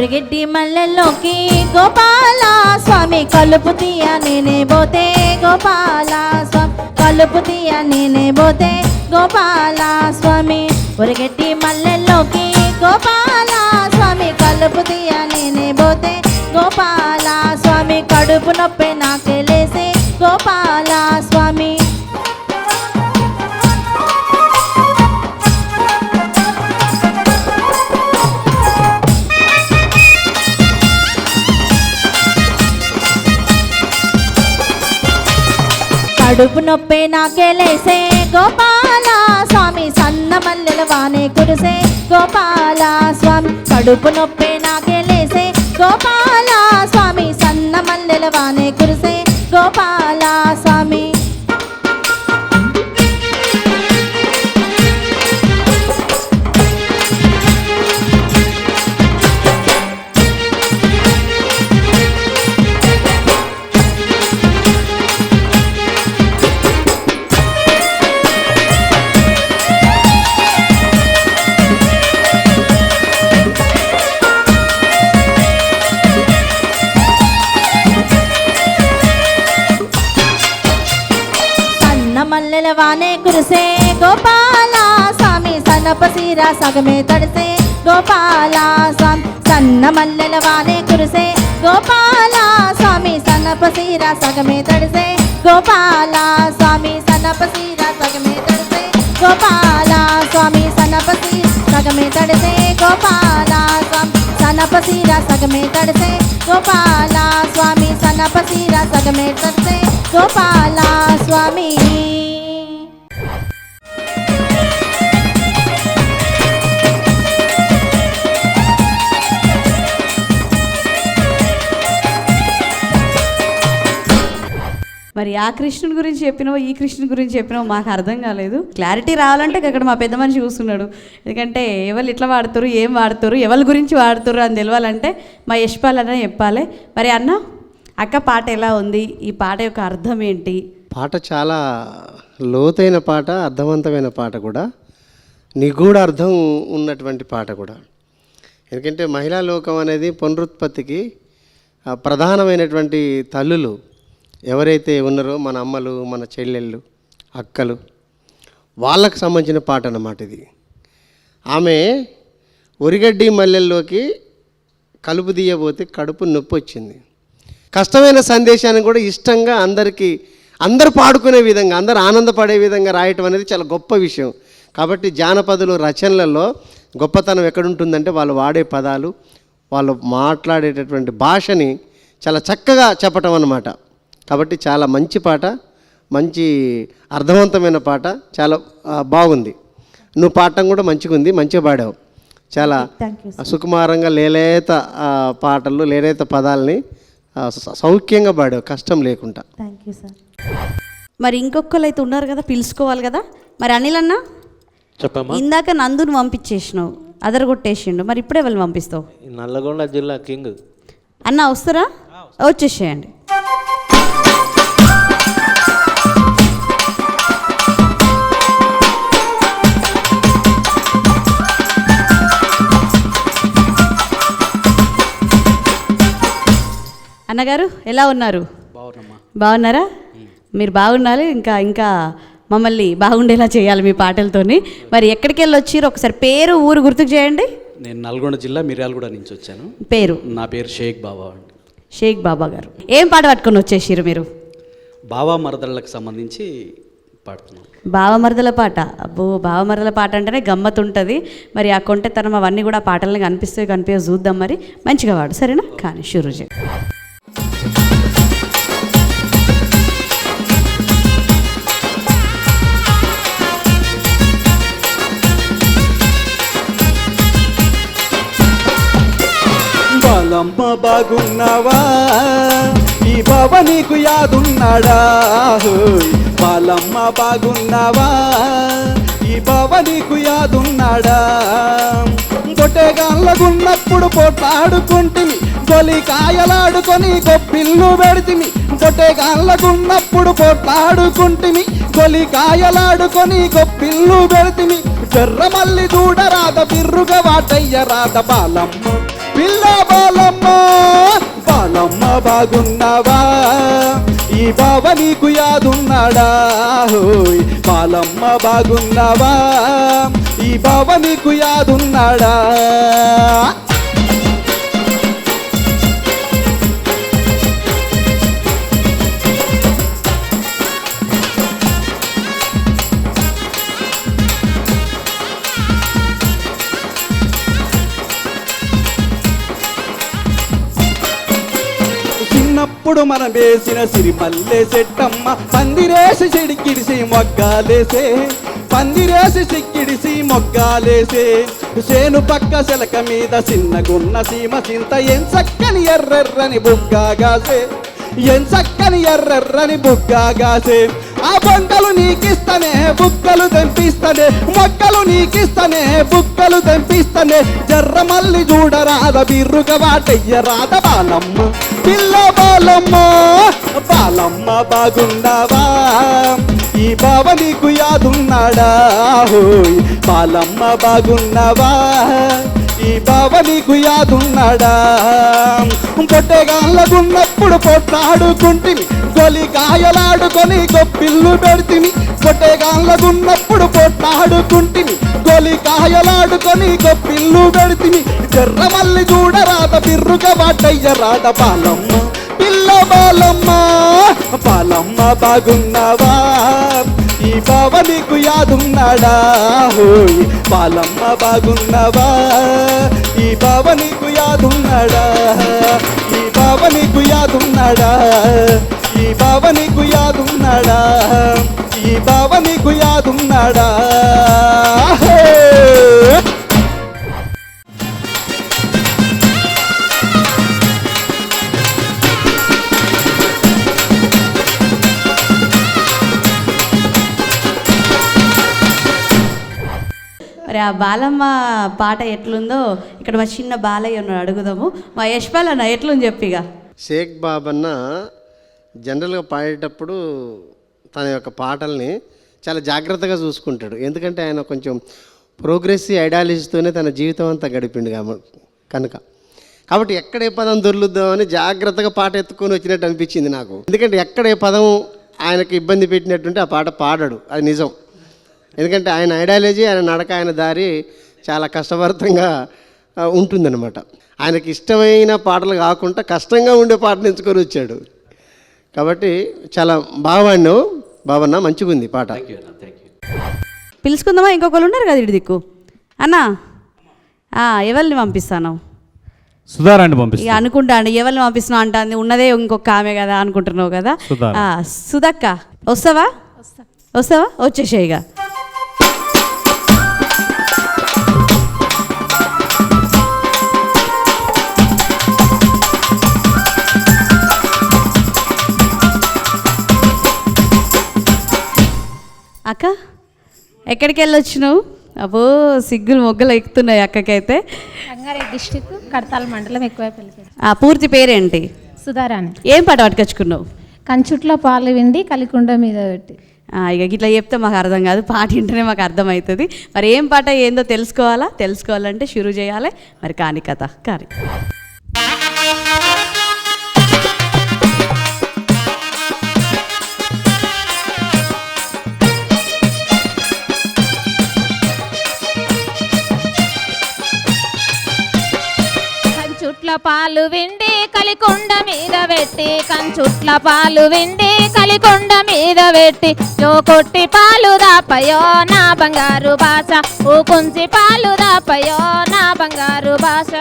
Speaker 6: ఒరిగెడ్డి మల్లెల్లోకి గోపాల స్వామి కలుపు తీయ నేనే పోతే గోపాల స్వామి కలుపు తీయ నేనే పోతే గోపాల స్వామి ఒరిగెడ్డి మల్లెల్లోకి గోపాల స్వామి కలుపు తీయ నేనే పోతే గోపాల స్వామి కడుపు నొప్పి నాకెలేసే గోపాల స్వామి కడుపు నొప్పి నాకెలేసే గోపాల స్వామి సన్న మల్లెల వానే కురిసే గోపాల స్వామి కడుపు నొప్పి నాకెలేసే గోపాల స్వామి సన్న మల్లెల వానే కురిసే గోపాల స్వామి మల్లెల వానే కురిసే గోపాల స్వామి సన్నప సీర సగమే తడిసే గోపాల స్వామి సన్న మల్లెల వానే కురిసే గోపాల స్వామి సన్నప సీర సగమే తడిసే గోపాల స్వామి సన్నప సీర సగమే తడిసే గోపాల స్వామి సన్నప సీర సగమే తడిసే గోపాల స్వామి సన్నప సీర సగమే తడిసే గోపాల స్వామి సన్నప సీర సగమే తడిసే గోపాల స్వామి
Speaker 1: మరి ఆ కృష్ణుని గురించి చెప్పినావు ఈ కృష్ణుని గురించి చెప్పినావు మాకు అర్థం కాలేదు. క్లారిటీ రావాలంటే అక్కడ మా పెద్ద మనిషి చూస్తున్నాడు. ఎందుకంటే ఎవరు ఇట్లా వాడుతారు, ఏం వాడుతారు, ఎవరి గురించి వాడుతారు అని తెలవాలంటే మా యశ్పాల్ అన్న చెప్పాలి. మరి అన్న, అక్క పాట ఎలా ఉంది? ఈ పాట యొక్క అర్థం ఏంటి?
Speaker 2: పాట చాలా లోతైన పాట, అర్థవంతమైన పాట కూడా, నిగూఢ అర్థం ఉన్నటువంటి పాట కూడా. ఎందుకంటే మహిళా లోకం అనేది పునరుత్పత్తికి ప్రధానమైనటువంటి తల్లులు ఎవరైతే ఉన్నారో మన అమ్మలు, మన చెల్లెళ్ళు, అక్కలు, వాళ్ళకు సంబంధించిన పాట అన్నమాట ఇది. ఆమె ఒరిగడ్డి మల్లెల్లోకి కలుపు తీయబోతే కడుపు నొప్పి వచ్చింది. కష్టమైన సందేశాన్ని కూడా ఇష్టంగా అందరూ పాడుకునే విధంగా, అందరూ ఆనందపడే విధంగా రాయటం అనేది చాలా గొప్ప విషయం. కాబట్టి జానపదులు రచనలలో గొప్పతనం ఎక్కడుంటుందంటే వాళ్ళు వాడే పదాలు, వాళ్ళు మాట్లాడేటటువంటి భాషని చాలా చక్కగా చెప్పటం అన్నమాట. కాబట్టి చాలా మంచి పాట, మంచి అర్థవంతమైన పాట, చాలా బాగుంది. నువ్వు పాడటం కూడా మంచిగా ఉంది, మంచిగా పాడావు. చాలా సుకుమారంగా లేలేత పాటలు, లేలేత పదాలని సౌఖ్యంగా పాడావు, కష్టం లేకుండా.
Speaker 6: Thank you sir.
Speaker 1: మరి ఇంకొకళ్ళు అయితే ఉన్నారు కదా, పిలుచుకోవాలి కదా. మరి అనిల్ అన్న,
Speaker 3: చెప్పమ్మా.
Speaker 1: ఇందాక నందుని పంపించేసినావు, అదరగొట్టేసిండు. మరి ఇప్పుడే వాళ్ళు పంపిస్తావు?
Speaker 3: నల్లగొండ జిల్లా కింగ్
Speaker 1: అన్న వస్తారా? వచ్చేసేయండి. అన్నగారు ఎలా ఉన్నారు? బాగున్నారా? మీరు బాగుండాలి, ఇంకా ఇంకా మమ్మల్ని బాగుండేలా చేయాలి మీ పాటలతోని. మరి ఎక్కడికి వెళ్ళి వచ్చిర్రు ఒకసారి పేరు, ఊరు గుర్తుకు చేయండి.
Speaker 7: నేను నల్గొండ జిల్లా మిర్యాలగూడ నుంచి వచ్చాను.
Speaker 1: పేరు?
Speaker 7: నా పేరు షేక్ బాబా అండి.
Speaker 1: షేక్ బాబా గారు, ఏం పాట పట్టుకొని వచ్చేసిర్రు మీరు?
Speaker 7: బావా మరదళ్ళకు సంబంధించి పాడుతున్నాం.
Speaker 1: బావమరదల పాట. అబ్బో, బావమరదల పాట అంటేనే గమ్మత్ ఉంటుంది. మరి ఆ కొంటెతనం అవన్నీ కూడా పాటలను కనిపిస్తే చూద్దాం. మరి మంచిగా వాడు, సరేనా? కానీ షురూ చేయి.
Speaker 5: బాలమ్మ బాగున్నావా, ఈ బావ నీకు యాదున్నాడా? బాలమ్మ బాగున్నావా, ఈ బావ నీకు యాదున్నాడా? గొట్టెగాళ్ళగున్నప్పుడు పోట్లాడుకుంటిమి, గొలి కాయలాడుకొని గొప్పిల్లు పెడితిమి. గొట్టెగాళ్ళగున్నప్పుడు పోట్లాడుకుంటిమి, గొలి కాయలాడుకొని గొప్పిల్లు పెడితిమి. జర్ర మల్లి దూడరాద, బిర్రుగా వాటయ్య రాద. బాలమ్మ పిల్ల బాలమ్మ బాలమ్మ బాగున్నావా ఈ బావ నీకు యాదున్నాడా హోయ్ బాలమ్మ బాగున్నావా ఈ బావ నీకు యాదున్నాడా చిన్నప్పుడు మనం వేసిన సిరిమల్లె చెట్టమ్మ పందిరేసి చెడికిడిసి మొగ్గాలేసే పందిరేసి చిక్కిడిసి మొగ్గాలేసే చేను పక్క శలక మీద చిన్నగున్న సీమ చింత ఏం చక్కని ఎర్రెర్రని బుగ్గాగాసే ఏం చక్కని ఎర్రెర్రని బుగ్గాగాసే ఆ బొంకలు నీకిస్తనే బుక్కలు తెంపిస్తనే మొక్కలు నీకిస్తనే బుక్కలు తెంపిస్తనే జర్ర మల్లి చూడరాద బిర్రుగా వాటయ్య రాద బాలమ్మ పిల్ల బాలమ్మ బాలమ్మ బాగున్నావా ఈ బావ నీకు యాదున్నాడా హోయ్ బాలమ్మ బాగున్నావా ఈ బావ నీకు యాదున్నాడా పొట్టెగాళ్ళకున్నప్పుడు పొట్లాడుకుంటివి గొలి కాయలాడుకొని గొప్పిల్లు పెడితివి పొట్టెగాళ్ళకున్నప్పుడు పొట్లాడుకుంటివి గొలి కాయలాడుకొని గొప్పిల్లు పెడితివి జర్ర మల్లి చూడరాద బిర్రుగా వాటయ్య రాద బాలమ్మ పిల్ల బాలమ్మ బాలమ్మ బాగున్నావా ఈ బావ నీకు యాదున్నాడా హోయ్ బాలమ్మ బాగున్నావా ఈ బావ నీకు యాదున్నాడా ఈ బావ నీకు యాదున్నాడా ఈ బావ నీకు యాదున్నాడా ఈ బావ నీకు యాదున్నాడా
Speaker 1: మరి ఆ బాలమ్మ పాట ఎట్లుందో ఇక్కడ మా చిన్న బాలయ్య ఉన్నాడు, అడుగుదాము. మా యశ్పాల్ అన్న ఎట్లుంది చెప్పిగా.
Speaker 2: షేక్ బాబన్న జనరల్గా పాడేటప్పుడు తన యొక్క పాటల్ని చాలా జాగ్రత్తగా చూసుకుంటాడు. ఎందుకంటే ఆయన కొంచెం ప్రోగ్రెసివ్ ఐడియాలజీతోనే తన జీవితం అంతా గడిపిండు కనుక కాబట్టి ఎక్కడ ఏ పదం దొర్లుద్దామని జాగ్రత్తగా పాట ఎత్తుకొని వచ్చినట్టు అనిపించింది నాకు. ఎందుకంటే ఎక్కడ ఏ పదం ఆయనకు ఇబ్బంది పెట్టినట్టుంటే ఆ పాట పాడాడు, అది నిజం. ఎందుకంటే ఆయన ఐడియాలజీ, ఆయన నడక, ఆయన దారి చాలా కష్టభరితంగా ఉంటుందన్నమాట. ఆయనకి ఇష్టమైన పాటలు కాకుండా కష్టంగా ఉండే పాటను ఎంచుకొని వచ్చాడు. కాబట్టి చాలా బాగా పాడినావు బాబన్న, మంచిగా ఉంది పాట.
Speaker 1: పిలుచుకుందామా? ఇంకొకరు ఉన్నారు కదా ఇటు దిక్కు అన్నా. ఎవరిని పంపిస్తాను?
Speaker 4: సుధారాన్ని పంపిస్తా.
Speaker 1: ఇక అనుకుంటాను ఎవరిని పంపిస్తున్నావు అంటుంది, ఉన్నదే ఇంకొక ఆమె కదా అనుకుంటున్నావు కదా. సుధక్క వస్తావా? వస్తావా? వచ్చేసేయిగా. అక్క ఎక్కడికి వెళ్ళొచ్చినావు? అబ్బో సిగ్గులు మొగ్గలు ఎక్కుతున్నాయి అక్కకైతే.
Speaker 8: రంగారెడ్డి డిస్టిక్ కడతాల మండలం ఎక్కువైపల్లి.
Speaker 1: పూర్తి పేరేంటి?
Speaker 8: సుధారాణి.
Speaker 1: ఏం పాట పట్టుకొచ్చుకున్నావు?
Speaker 8: కంచుట్లో పాలు విండి కలికుండ మీద పెట్టి.
Speaker 1: ఇక ఇట్లా చెప్తే మాకు అర్థం కాదు, పాట వింటేనే మాకు అర్థమవుతుంది. మరి ఏం పాట ఏందో తెలుసుకోవాలంటే షురూ చేయాలి. మరి కాని కథ కాని.
Speaker 8: కంచుట్ల పాలు విండి కలికొండ మీద పెట్టి కంచుట్ల పాలు విండి కలికొండ మీద పెట్టి జో కొట్టి పాలు దాపయో నా బంగారు భాష ఓ కుంచి పాలు దాపయో నా బంగారు భాష.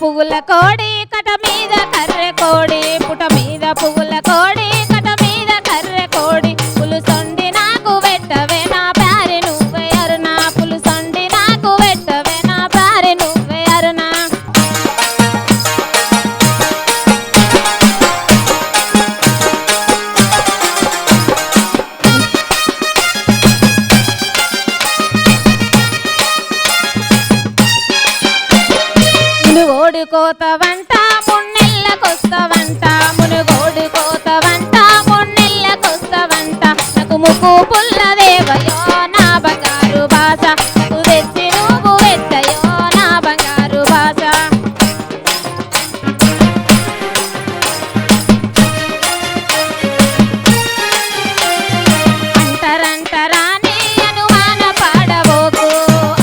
Speaker 8: పువ్వుల కోడి కట మీద కర్రె కోడి పుట మీద పువ్వుల కోడి కట మీద కర్రె కోడి పులుసొండి నాకు పెట్టవే నా ప్యారి నువ్వే అరుణా పులుసొండి నాకు పెట్టవే నా ప్యారి నువ్వే అరుణా. మునుగోడు కోత వంట మున్నెళ్ళకొస్తవంట మునుగోడు కోత వంట మున్నెళ్ళకొస్తవంట నాకు ముక్కు పుల్లదేవయో నా బంగారు బాస నాకు తెచ్చి నువ్వు వెచ్చయో నా బంగారు బాస అంటరంటరాని అనుమాన పాడబోకు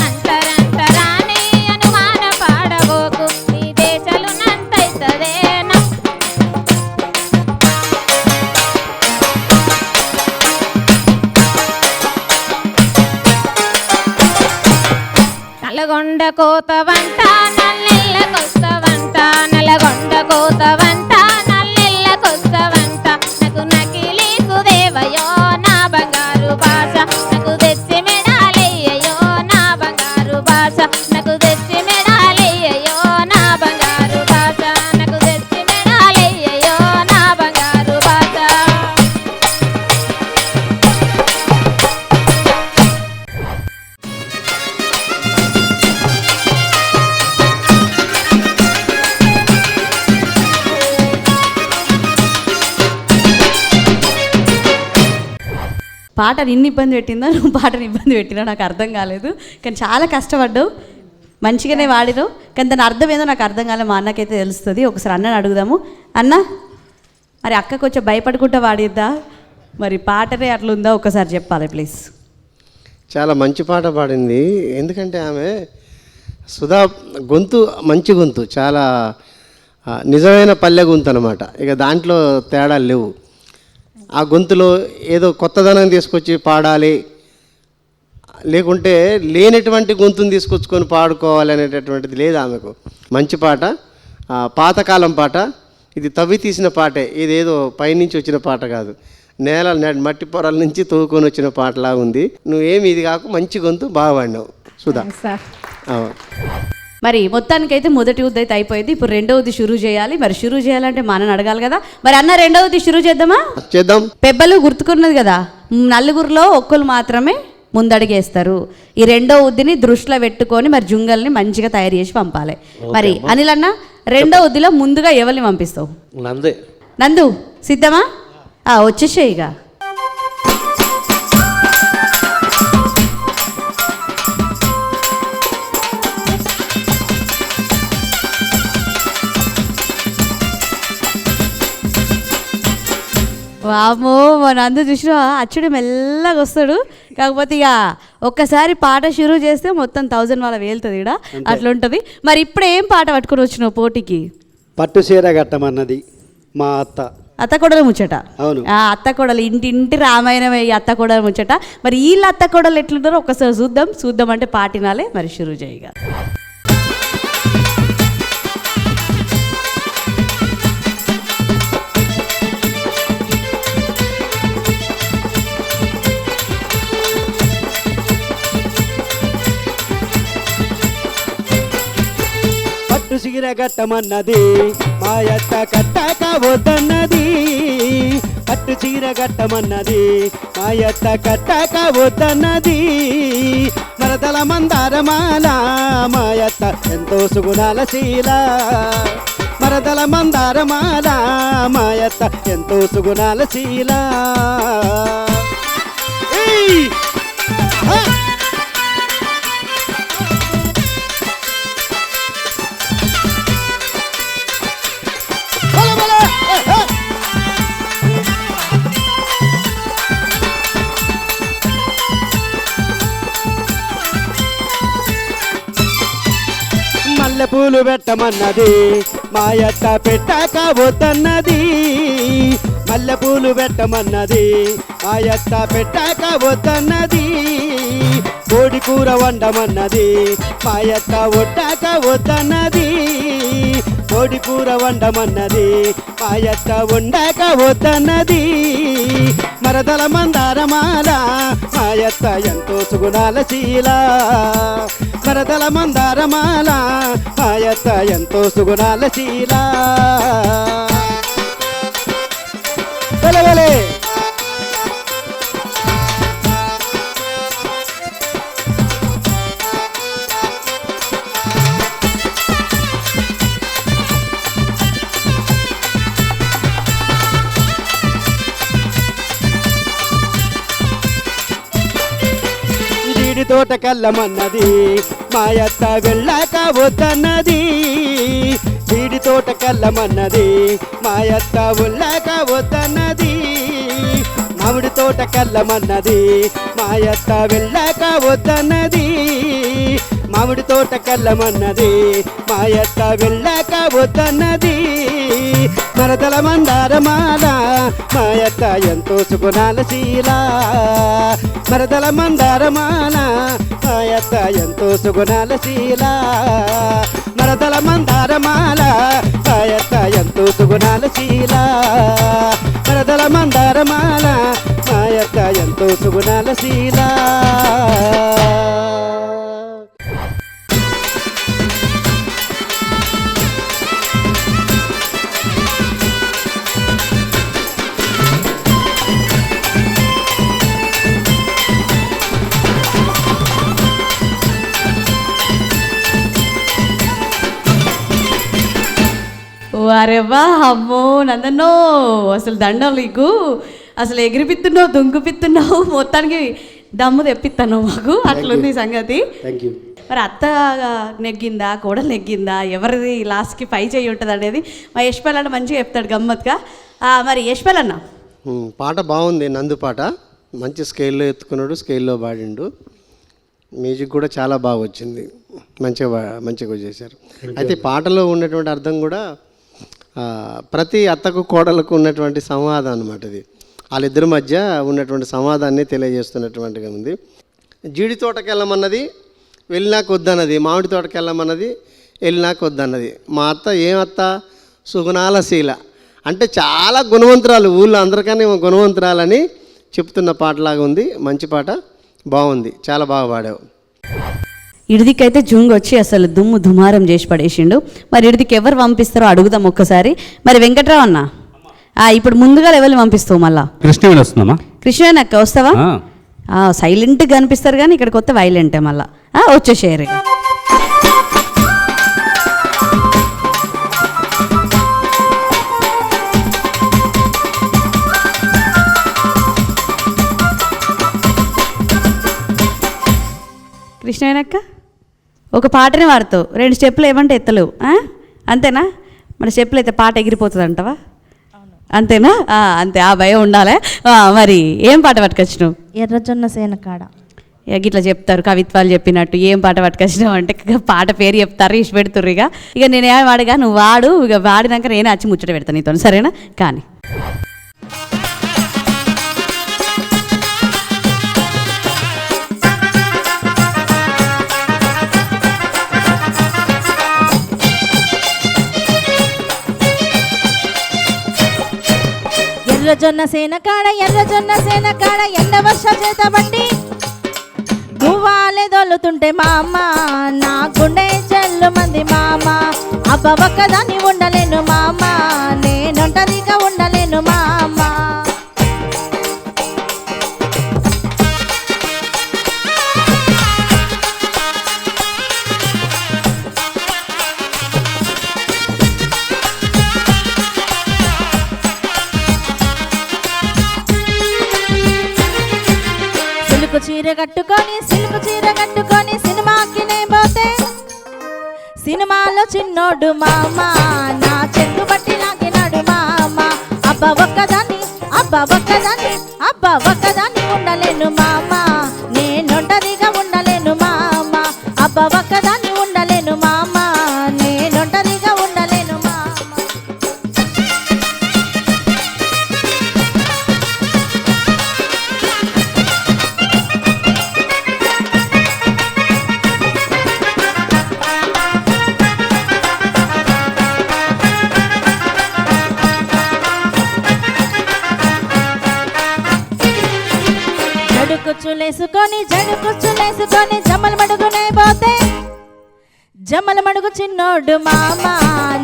Speaker 8: అంటరంటరాని అనుమాన పాడబోకు ఈ దేశాలు నంతైతదేనా నల్గొండ కోత వంట నల్లెళ్ళకొస్తవంట నల్గొండ కోత వంట నల్లెళ్ళకొస్తవంట నాకు నకిలీ సుదేవయో నా బంగారు భాష నాకు తెచ్చి మెడాలయ్యయో నా బంగారు భాష నాకు తెచ్చి మెడాలయ్యయో నా బంగారు భాష నాకు తెచ్చి మెడాలయ్యయో నా బంగారు భాష
Speaker 1: పాట నిన్ను ఇబ్బంది పెట్టిందా నువ్వు పాటని ఇబ్బంది పెట్టినా నాకు అర్థం కాలేదు. కానీ చాలా కష్టపడ్డావు, మంచిగానే వాడినావు. కానీ దాని అర్థం ఏదో నాకు అర్థం కాలేదు. మా అన్నకైతే తెలుస్తుంది. ఒకసారి అన్నని అడుగుదాము. అన్న, మరి అక్క కొంచెం భయపడుకుంటా వాడిద్దా, మరి పాటనే అట్లుందా ఒకసారి చెప్పాలి ప్లీజ్.
Speaker 2: చాలా మంచి పాట పాడింది. ఎందుకంటే ఆమె సుధా గొంతు మంచి గొంతు, చాలా నిజమైన పల్లె గొంతు అనమాట. ఇక దాంట్లో తేడాలు లేవు. ఆ గొంతులో ఏదో కొత్తదనం తీసుకొచ్చి పాడాలి, లేకుంటే లేనటువంటి గొంతుని తీసుకొచ్చుకొని పాడుకోవాలి అనేటటువంటిది లేదు ఆమెకు. మంచి పాట, పాతకాలం పాట. ఇది తవ్వి తీసిన పాటే, ఇదేదో పైనుంచి వచ్చిన పాట కాదు. నేల మట్టి పొరల నుంచి తవ్వుకొని వచ్చిన పాటలా ఉంది. నువ్వేమి ఇది కాకు, మంచి గొంతు, బాగా పాడినావు సుధా.
Speaker 1: మరి మొత్తానికైతే మొదటి ఉద్ది అయితే అయిపోయింది. ఇప్పుడు రెండవది షురూ చేయాలి. మరి షురూ చేయాలంటే మా అన్నని అడగాలి కదా. మరి అన్న రెండవది షురూ చేద్దామా?
Speaker 2: చేద్దాం.
Speaker 1: పెబ్బలు గుర్తుకున్నది కదా, నలుగురిలో ఒక్కరు మాత్రమే ముందడిగేస్తారు. ఈ రెండో ఉద్దిని దృష్టిలో పెట్టుకొని మరి జుంగల్ని మంచిగా తయారు చేసి పంపాలి. మరి అనిల్ అన్న, రెండో ఉద్దిలో ముందుగా ఎవరిని పంపిస్తావు?
Speaker 3: నందే.
Speaker 1: నందు సిద్ధమా? వచ్చేసే ఇక. వామో, మా నందు చూసిన అచ్చుడు మెల్లగా వస్తాడు. కాకపోతే ఇక ఒక్కసారి పాట షురూ చేస్తే మొత్తం 1000 వాళ్ళ వేలుతుంది ఇక్కడ, అట్లుంటుంది. మరి ఇప్పుడు ఏం పాట పట్టుకొని వచ్చినావు పోటీకి?
Speaker 5: పట్టు చీర కట్టమన్నది మా అత్త.
Speaker 1: అత్త కొడలు ముచ్చట.
Speaker 5: అవును.
Speaker 1: అత్త కొడలు, ఇంటింటి రామాయణం ఈ అత్త కొడలు ముచ్చట. మరి వీళ్ళ అత్త కొడలు ఎట్లుంటారో ఒక్కసారి చూద్దాం అంటే పాటినాలే. మరి షురూ చేయగా.
Speaker 5: పట్టు చీర కట్టమన్నది మా అత్త కట్టక వద్దన్నది. పట్టు చీర కట్టమన్నది మా అత్త కట్టక వద్దన్నది. మరదల మందారమాల మా అత్త ఎంతో సుగుణాల శీల. మరదల మందారమాల మా అత్త ఎంతో సుగుణాల శీల. మల్లెపూలు పెట్టమన్నది మా అత్త పెట్టాక వద్దన్నది. మల్లెపూలు పెట్టమన్నది మా అత్త పెట్టాక వద్దన్నది. కోడి కూర వండమన్నది మా అత్త వడ్డాక వద్దన్నది. కోడి కూర వండమన్నది మా అత్త వండాక వద్దన్నది. మరదల మందారమాల మా అత్త ఎంతో సుగుణాల శీల. మరదల మందారమాల మా అత్త ఎంతో సుగుణాల శీల. వెలవెలే తోట కల్లమన్నది మాయత్త వెళ్ళాక వద్దన్నది జీడి తోట కల్లమన్నది మాయత్త వెళ్ళాక వద్దన్నది మామిడి తోట కల్లమన్నది మాయత్త వెళ్ళాక వద్దన్నది మామిడి తోట కల్లమన్నది మాయత్త వెళ్ళాక వద్దన్నది మరదల మందారమాల మాయత్త ఎంతో సుగుణాల శీల మరదల మందారమాల మాయత్త ఎంతో సుగుణాల శీల మరదల మందారమాల మాయత్త ఎంతో సుగుణాల శీల మరదల మందారమాల మాయత్త ఎంతో సుగుణాల శీల.
Speaker 1: వారెవ్వా అమ్మో నందన్నో అసలు దండం నీకు అసలు ఎగిరిపిస్తున్నావు దుంకుపిస్తున్నావు మొత్తానికి దమ్ము తెప్పిస్తున్నావు మాకు అట్లుంది సంగతి.
Speaker 5: Thank you.
Speaker 1: మరి అత్త నెగ్గిందా కోడలు నెగ్గిందా ఎవరిది లాస్ట్కి పై చేయి ఉంటుంది అనేది మా యశ్పాల్ అన్న మంచిగా చెప్తాడు గమ్మత్తుగా. మరి యశ్పాల్ అన్న
Speaker 2: పాట బాగుంది, నందు పాట మంచి స్కేల్లో ఎత్తుకున్నాడు, స్కేల్లో పాడిండు, మ్యూజిక్ కూడా చాలా బాగా వచ్చింది, మంచిగా చేశారు. అయితే పాటలో ఉన్నటువంటి అర్థం కూడా ప్రతి అత్తకు కోడలకు ఉన్నటువంటి సంవాదం అన్నమాట. ఇది వాళ్ళిద్దరి మధ్య ఉన్నటువంటి సంవాదాన్ని తెలియజేస్తున్నటువంటిగా ఉంది. జీడి తోటకి వెళ్ళమన్నది వెళ్ళినాక వద్దన్నది, మామిడి తోటకి వెళ్ళమన్నది వెళ్ళినాక వద్దన్నది. మా అత్త ఏమత్త సుగుణాల శీల అంటే చాలా గుణవంతురాలు, ఊళ్ళో అందరికన్నా గుణవంతురాలని చెప్తున్న పాటలాగా ఉంది. మంచి పాట, బాగుంది, చాలా బాగా పాడావు.
Speaker 1: ఇడిదికైతే జుంగ్ వచ్చి అసలు దుమ్ము దుమారం చేసి పడేసిండు. మరి ఇడిదికి ఎవరు పంపిస్తారో అడుగుదాం ఒక్కసారి. మరి వెంకట్రావు అన్న ఇప్పుడు ముందుగా ఎవరిని పంపిస్తావు? మళ్ళా
Speaker 4: కృష్ణవేణి వస్తుందమ్మా.
Speaker 1: కృష్ణవేణి అక్క వస్తావా? సైలెంట్గా కనిపిస్తారు కానీ ఇక్కడికి వస్తే వైలెంటే. మళ్ళా వచ్చేసేయరు. కృష్ణవేణక్క ఒక పాటనే వాడతావు, 2 స్టెప్పులు ఏమంటే ఎత్తలేవు, అంతేనా? మన స్టెప్పులు అయితే పాట ఎగిరిపోతుంది అంటావా? అంతేనా? అంతే, ఆ భయం ఉండాలి. మరి ఏం పాట పట్టుకొచ్చినావు?
Speaker 6: ఎర్రజొన్న సేనకాడ.
Speaker 1: ఇట్లా చెప్తారు కవిత్వాలు చెప్పినట్టు. ఏం పాట పట్టుకొచ్చినావు అంటే పాట పేరు చెప్తారు, ఇష్ట పెడుతుర్రు. ఇక నేనేం వాడగా నువ్వు వాడు, ఇక వాడినాక నేనే వచ్చి ముచ్చట పెడతాను నీతో, సరేనా? కానీ
Speaker 6: ఎర్రజొన్న సేనకాడ ఎర్రజొన్న సేనకాడ ఎండ వర్ష చేత బండి గువ్వాలే దొల్లుతుంటే మా అమ్మ నా గుండె చెల్లు మంది మా అమ్మ. అబ్బ ఒక్కదాన్ని ఉండలేను మా అమ్మ, నేనొంటరిగా ఉండలేను మా అమ్మ. సిలుకు చీర కట్టుకొని సినిమాకి నే పోతే సినిమాలో చిన్నోడు మా అమ్మ నా చెట్టు బట్టి లాగినాడు మా అమ్మ. అబ్బ ఒక్కదాన్ని ఉండలేను మా అమ్మ, నేనొంటరిగా ఉండలేను మా అమ్మ. అబ్బ ఒక్కదాన్ని ఉండలేను మా అమ్మ, నేనొంటరిగా ఉండలేను మా అమ్మ. జడు కుచ్చులేసుకొని జమ్మల మడుగునే పోతే జమ్మల మడుగు చిన్నోడు మా అమ్మ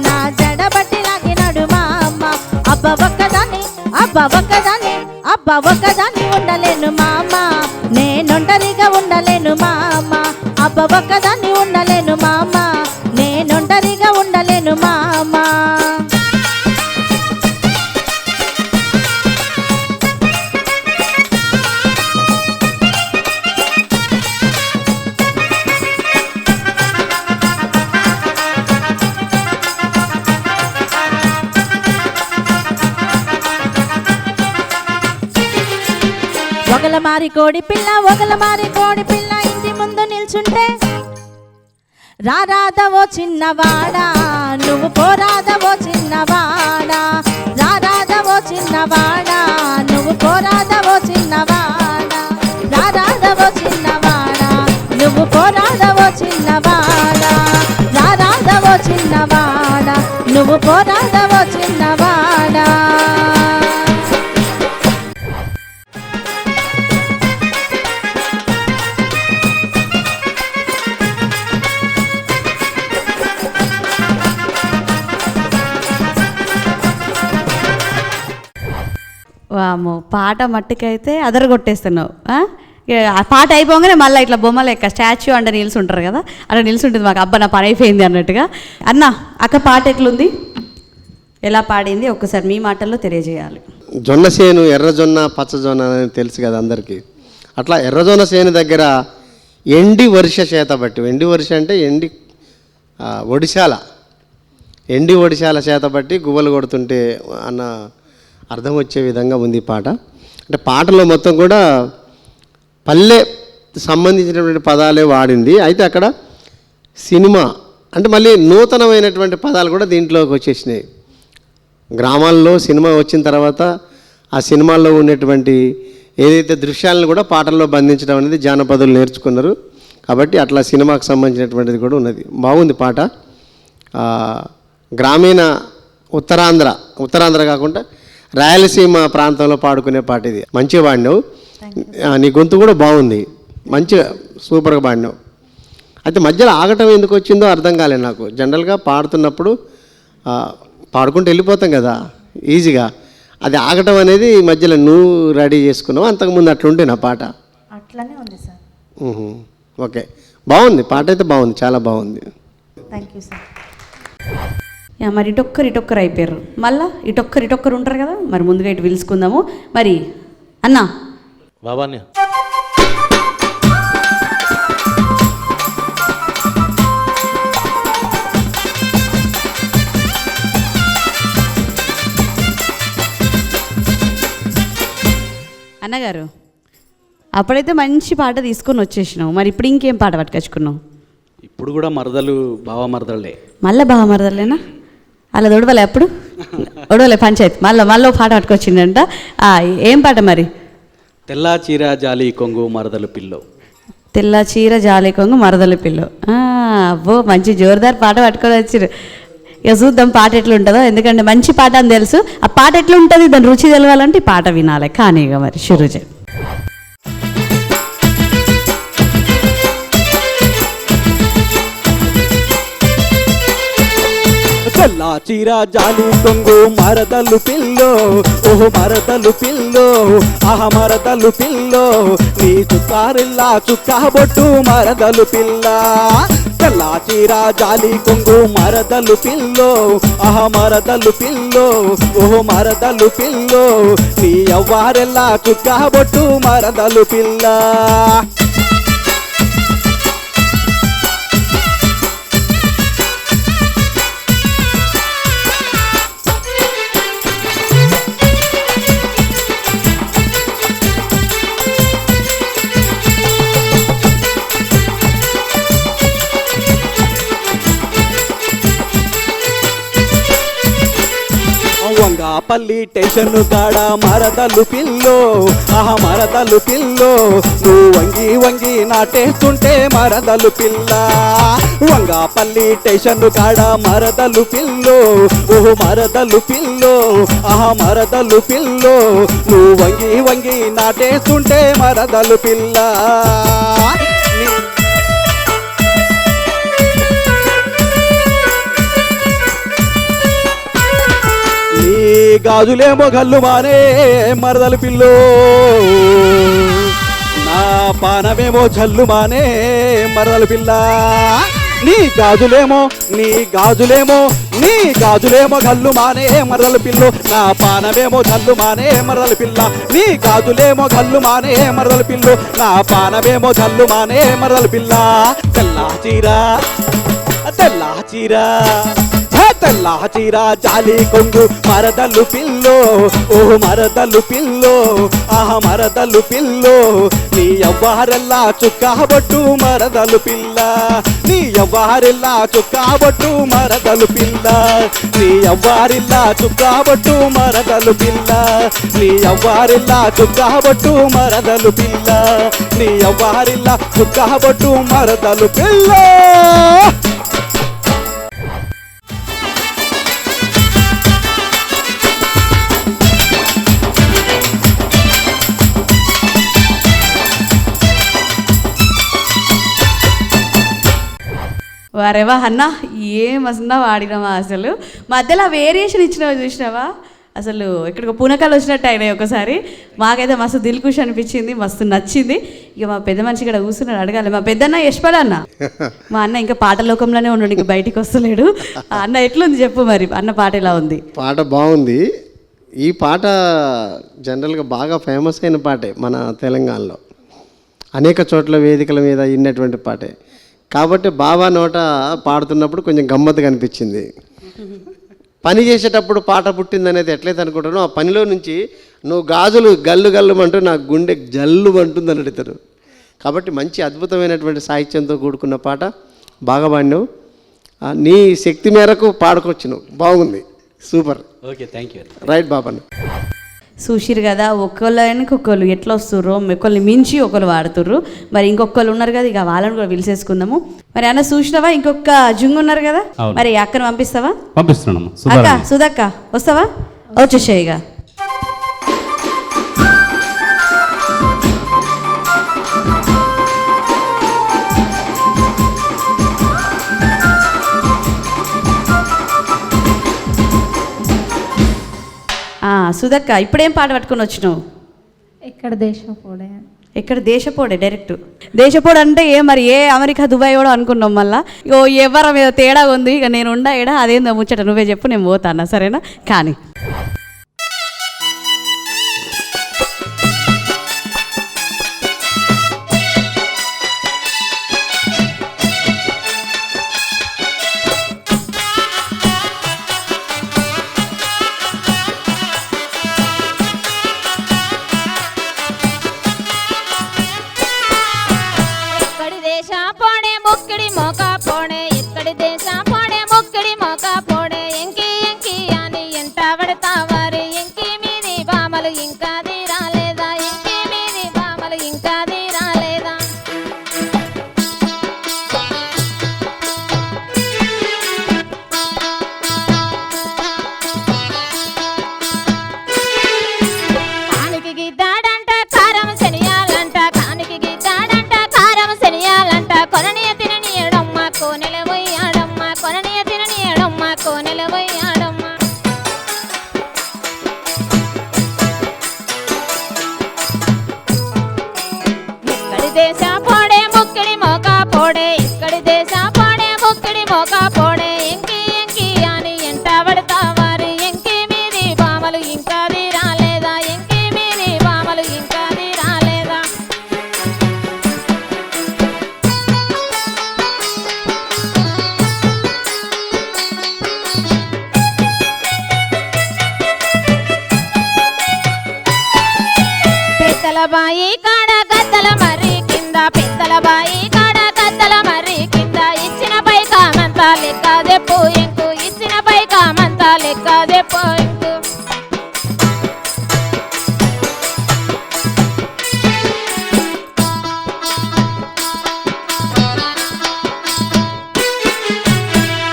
Speaker 6: నా జడబట్టి లాగినాడు మా అమ్మ. అబ్బ ఒక్కదాన్ని ఉండలేను మా అమ్మ, నేనొంటరిగా ఉండలేను మా అమ్మ. అబ్బ ఒక్కదాన్ని ఉండలేను మా అమ్మ, నేనొంటరిగా ఉండలేను మా అమ్మ. ఒగల మారి కోడి పిల్ల ఒగల మారి కోడి పిల్ల ఇంటి ముందు నిల్చుంటే రారాదవో చిన్నవాడా నువ్వు పోరాదవో చిన్నవాడా రారాదవో చిన్నవాడా నువ్వు పోరాదవో చిన్నవాడా రారాదవో చిన్నవాడా నువ్వు పోరాదవో చిన్నవాడా రారాదవో చిన్నవాడా నువ్వు పోరాదవో చిన్నవాడా.
Speaker 1: వామో పాట మట్టుకైతే అదరగొట్టేస్తున్నావు. ఆ పాట అయిపోగానే మళ్ళీ ఇట్లా బొమ్మలు ఎక్క స్టాచ్యూ అంటే నిల్చుంటారు కదా, అలా నిల్చుంటుంది మాకు. అబ్బా నా పని అయిపోయింది అన్నట్టుగా. అన్న అక్క పాట ఎట్లుంది, ఎలా పాడింది ఒక్కసారి మీ మాటల్లో తెలియజేయాలి.
Speaker 2: జొన్న సేను ఎర్రజొన్న పచ్చజొన్న అని తెలుసు కదా అందరికీ. అట్లా ఎర్రజొన్న సేను దగ్గర ఎండి వరుష చేతబట్టి, ఎండి వరుష అంటే ఒడిశాల ఎండి ఒడిశాల చేతబట్టి గువ్వలు కొడుతుంటే అన్న అర్థం వచ్చే విధంగా ఉంది ఈ పాట. అంటే పాటలో మొత్తం కూడా పల్లె సంబంధించినటువంటి పదాలే వాడింది. అయితే అక్కడ సినిమా అంటే మళ్ళీ నూతనమైనటువంటి పదాలు కూడా దీంట్లోకి వచ్చేసినాయి. గ్రామాల్లో సినిమా వచ్చిన తర్వాత ఆ సినిమాల్లో ఉన్నటువంటి ఏదైతే దృశ్యాలను కూడా పాటల్లో బంధించడం అనేది జానపదులు నేర్చుకున్నారు. కాబట్టి అట్లా సినిమాకు సంబంధించినటువంటిది కూడా ఉన్నది. బాగుంది పాట. గ్రామీణ ఉత్తరాంధ్ర కాకుండా రాయలసీమ ప్రాంతంలో పాడుకునే పాట ఇది. మంచిగా పాడినావు, నీ గొంతు కూడా బాగుంది, మంచిగా సూపర్గా పాడినావు. అయితే మధ్యలో ఆగటం ఎందుకు వచ్చిందో అర్థం కాలేదు నాకు. జనరల్గా పాడుతున్నప్పుడు పాడుకుంటూ వెళ్ళిపోతాం కదా ఈజీగా, అది ఆగటం అనేది మధ్యలో నువ్వు రెడీ చేసుకున్నావు. అంతకుముందు అట్లుంటే నా పాట
Speaker 6: అట్లనే ఉంది సార్.
Speaker 2: ఓకే, బాగుంది పాట అయితే బాగుంది, చాలా బాగుంది.
Speaker 6: Thank you sir.
Speaker 1: మరి ఇటొక్కరు అయిపోయారు, మళ్ళీ ఇటొక్కరు ఉంటారు కదా. మరి ముందుగా ఇటు పిలుచుకుందాము. మరి అన్న
Speaker 3: బాబాని
Speaker 1: అన్నగారు, అప్పుడైతే మంచి పాట తీసుకొని వచ్చేసినావు, మరి ఇప్పుడు ఇంకేం పాట పట్టుకొచ్చుకున్నావు?
Speaker 7: ఇప్పుడు కూడా మరదలు బావ మరదలే.
Speaker 1: మళ్ళీ బాగా మరదలేనా? అలా ఒడవలే అప్పుడు ఒడవలే పంచాయతీ మళ్ళీ పాట పట్టుకొచ్చిందంట. ఏం పాట మరి?
Speaker 7: తెల్లా చీర జాలి కొంగు మరదలు పిల్లో.
Speaker 1: తెల్ల చీర జాలి కొంగు మరదల పిల్లో. అబ్బో మంచి జోరుదార్ పాట పట్టుకొని వచ్చారు. ఇక చూద్దాం పాట ఎట్లుంటుందో, ఎందుకంటే మంచి పాట అని తెలుసు. ఆ పాట ఎట్లుంటుంది, దాని రుచి తెలవాలంటే ఈ పాట వినాలి. కానీ ఇక మరి షురూ చేయి.
Speaker 5: తెల్లా చీర జాలి కొంగు మరదలు పిల్లో, ఓహో మరదలు పిల్లో, ఆహ మరదలు పిల్లో, నీ చుక్కారిల్లా చుక్కాబొట్టు మరదలు పిల్ల. తెల్లా చీర జాలి కొంగు మరదలు పిల్లో, ఆహ మరదలు పిల్లో, ఓహో మరదలు పిల్లో, నీ అవ్వారెల్లా చుక్కాబొట్టు మరదలు పిల్ల. వంగాపల్లి స్టేషన్ కాడ మరదలు పిల్లో, ఆహ మరదలు పిల్లో, నువ్వు వంగి వంగి నాటేస్తుంటే మరదలు పిల్ల. వంగాపల్లి స్టేషన్ కాడ మరదలు పిల్లో, ఓహో మరదలు పిల్లో, ఆహ మరదలు పిల్లో, నువ్వు వంగి వంగి నాటేస్తుంటే మరదలు పిల్ల. గాజులేమో గల్లు మానే మరదలు పిల్లో, నా పానమేమో జల్లు మానే మరదలు పిల్ల. నీ గాజులేమో గల్లు మానే మరదలు పిల్లో, నా పానమేమో జల్లు మానే మరదలు పిల్ల. నీ గాజులేమో గల్లు మానే మరదలు పిల్లో, నా పానమేమో జల్లు మానే మరదలు పిల్ల. తెల్లా చీర తెల్ల చీర జాలి కొంగు మరదలు పిల్లో ఓహో మరదలు పిల్లో ఆహా మరదలు పిల్లో నీ ఎవ్వారెల్లా చుక్కబొట్టు మరదలు పిల్ల నీ ఎవ్వారెల్లా చుక్కబొట్టు మరదలు పిల్ల నీ ఎవ్వారిల్లా చుక్కబొట్టు మరదలు పిల్ల నీ ఎవ్వారిల్లా చుక్కబొట్టు మరదలు పిల్ల నీ ఎవ్వారిల్లా చుక్కబొట్టు మరదలు పిల్ల.
Speaker 1: వారేవా అన్న ఏమన్నా వాడినావా అసలు మధ్యలో వేరియేషన్ ఇచ్చినావా చూసినావా అసలు ఇక్కడికి పూనకాలు వచ్చినట్టు అయినాయి ఒకసారి మాకైతే మస్తు దిల్కుష్ అనిపించింది మస్తు నచ్చింది ఇక మా పెద్ద మనిషి ఇక్కడ కూర్చున్నాడు అడగాలి మా పెద్దన్న యశ్పాల్ అన్న మా అన్న ఇంకా పాట లోకంలోనే ఉన్నాడు ఇంక బయటికి వస్తలేడు అన్న ఎట్లుంది చెప్పు మరి అన్న పాట ఎలా ఉంది
Speaker 2: పాట బాగుంది ఈ పాట జనరల్గా బాగా ఫేమస్ అయిన పాటే మన తెలంగాణలో అనేక చోట్ల వేదికల మీద విన్నటువంటి పాటే కాబట్టి బాబా నోట పాడుతున్నప్పుడు కొంచెం గమ్మత్తుగా అనిపించింది పని చేసేటప్పుడు పాట పుట్టిందనేది ఎట్లయితే అనుకుంటానో ఆ పనిలో నుంచి నువ్వు గాజులు గల్లు గల్లుమంటూ నా గుండె జల్లు అంటుందని అడుగుతారు కాబట్టి మంచి అద్భుతమైనటువంటి సాహిత్యంతో కూడుకున్న పాట బాగా పాడినావు నీ శక్తి మేరకు పాడుకొచ్చినావు బాగుంది super
Speaker 7: okay thank you
Speaker 2: right Babanna
Speaker 1: చూసిరు కదా ఒక్కళ్ళకి ఒక్కళ్ళు ఎట్లా వస్తుర్రో ఒకళ్ళని మించి ఒకళ్ళు వాడుతుర్రు మరి ఇంకొకళ్ళు ఉన్నారు కదా ఇక వాళ్ళని కూడా పిలిచేసుకుందాము మరి అన్న చూసినావా ఇంకొక జుంగు ఉన్నారు కదా మరి అక్కను పంపిస్తావా
Speaker 4: పంపిస్తున్నాను
Speaker 1: అక్క సుధక్క వస్తావా వచ్చేసేయిగా సుధక్క ఇప్పుడేం పాట పట్టుకొని వచ్చినావు ఎక్కడ దేశపోడే డైరెక్ట్ దేశపోడు అంటే మరి ఏ అమెరికా దుబాయ్ కూడా అనుకున్నాం మళ్ళీ ఓ ఎవరి మీద తేడా ఉంది ఇక నేను ఉండా ఏడా అదేందో ముచ్చట నువ్వే చెప్పు నేను పోతాను సరేనా కానీ
Speaker 8: బాయి కాడ గద్దల మర్రి కింద పెద్దల బాయి కాడ గద్దల మర్రి కింద ఇచ్చిన పైకామంతా లెక్క చెప్పు ఇంకు ఇచ్చిన పైకామంతా లెక్క చెప్పు ఇంకు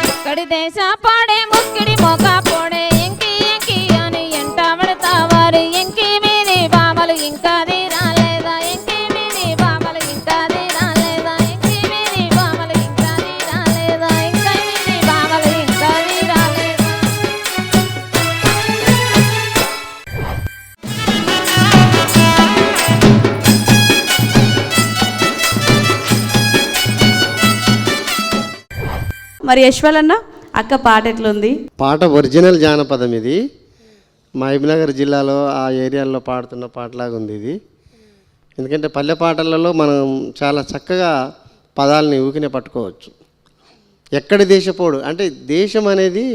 Speaker 8: ఇక్కడి దేశ పాడే ముక్కిడి మోక పోడే ఎంకి ఎంకి అని ఎంట పడతావారు ఎంకి మీది బామలు ఇంకా
Speaker 1: మరి యశ్వల్ అన్న అక్క పాట ఎట్లుంది
Speaker 2: పాట ఒరిజినల్ జానపదం ఇది మహబూబ్నగర్ జిల్లాలో ఆ ఏరియాలో పాడుతున్న పాటలాగా ఉంది ఇది ఎందుకంటే పల్లె పాటలలో మనం చాలా చక్కగా పదాలని ఊకినే పట్టుకోవచ్చు ఎక్కడి దేశపోడు అంటే దేశం అనేది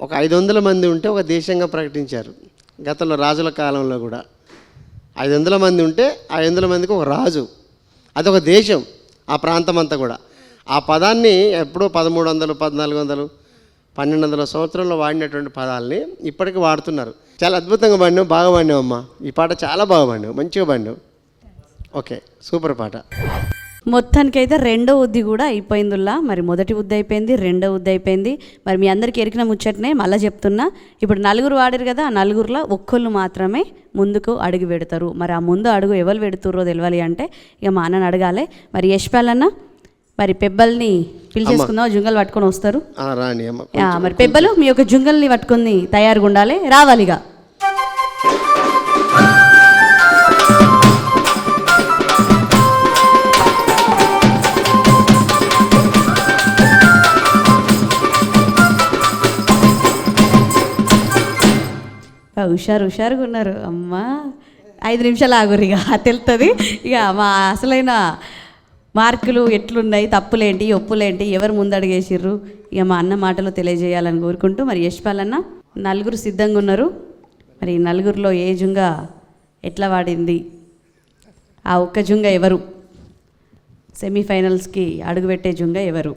Speaker 2: ఒక 500 మంది ఉంటే ఒక దేశంగా ప్రకటించారు. గతంలో రాజుల కాలంలో కూడా 500 మంది ఉంటే 500 మందికి ఒక రాజు, అదొక దేశం, ఆ ప్రాంతం అంతా కూడా. ఆ పదాన్ని ఎప్పుడో 1300, 1400, 1200 సంవత్సరంలో వాడినటువంటి పదాలని ఇప్పటికీ వాడుతున్నారు. చాలా అద్భుతంగా పాడినావు, బాగా పాడినావు అమ్మా. ఈ పాట చాలా బాగా పాడినావు, మంచిగా పాడినావు. ఓకే, సూపర్ పాట.
Speaker 1: మొత్తానికైతే రెండో ఉద్ది కూడా అయిపోయిందిలా. మరి మొదటి ఉద్ది అయిపోయింది, రెండో ఉద్ది అయిపోయింది. మరి మీ అందరికీ ఎరికిన ముచ్చటనే మళ్ళీ చెప్తున్నా. ఇప్పుడు 4 వాడారు కదా, ఆ 4లో ఒక్కళ్ళు మాత్రమే ముందుకు అడుగు పెడతారు. మరి ఆ ముందు అడుగు ఎవరు పెడుతుర్రో తెలియాలి అంటే ఇక మా అన్నని అడగాలి. మరి యశ్పాలన్న, మరి పెబ్బల్ని పిలిచేసుకుందాం, జుంగలు పట్టుకొని వస్తారు.
Speaker 2: రాణి అమ్మ.
Speaker 1: మరి పెబ్బలు మీ యొక్క జుంగల్ని పట్టుకొని తయారుగా ఉండాలి, రావాలిగా. హుషారుగా ఉన్నారు అమ్మా. 5 నిమిషాలు ఆగురు, ఇక తెలుస్తుంది ఇక మా అసలైన మార్కులు ఎట్లున్నాయి, తప్పులేంటి, ఒప్పులేంటి, ఎవరు ముందడుగేసిర్రు, ఇక మా అన్న మాటలో తెలియజేయాలని కోరుకుంటూ మరి యశ్పాలన్న 4 సిద్ధంగా ఉన్నారు. మరి 4లో ఏ జుంగ ఎట్లా వాడింది, ఆ ఒక్క జుంగ ఎవరు, సెమీఫైనల్స్కి అడుగుపెట్టే జుంగ ఎవరు?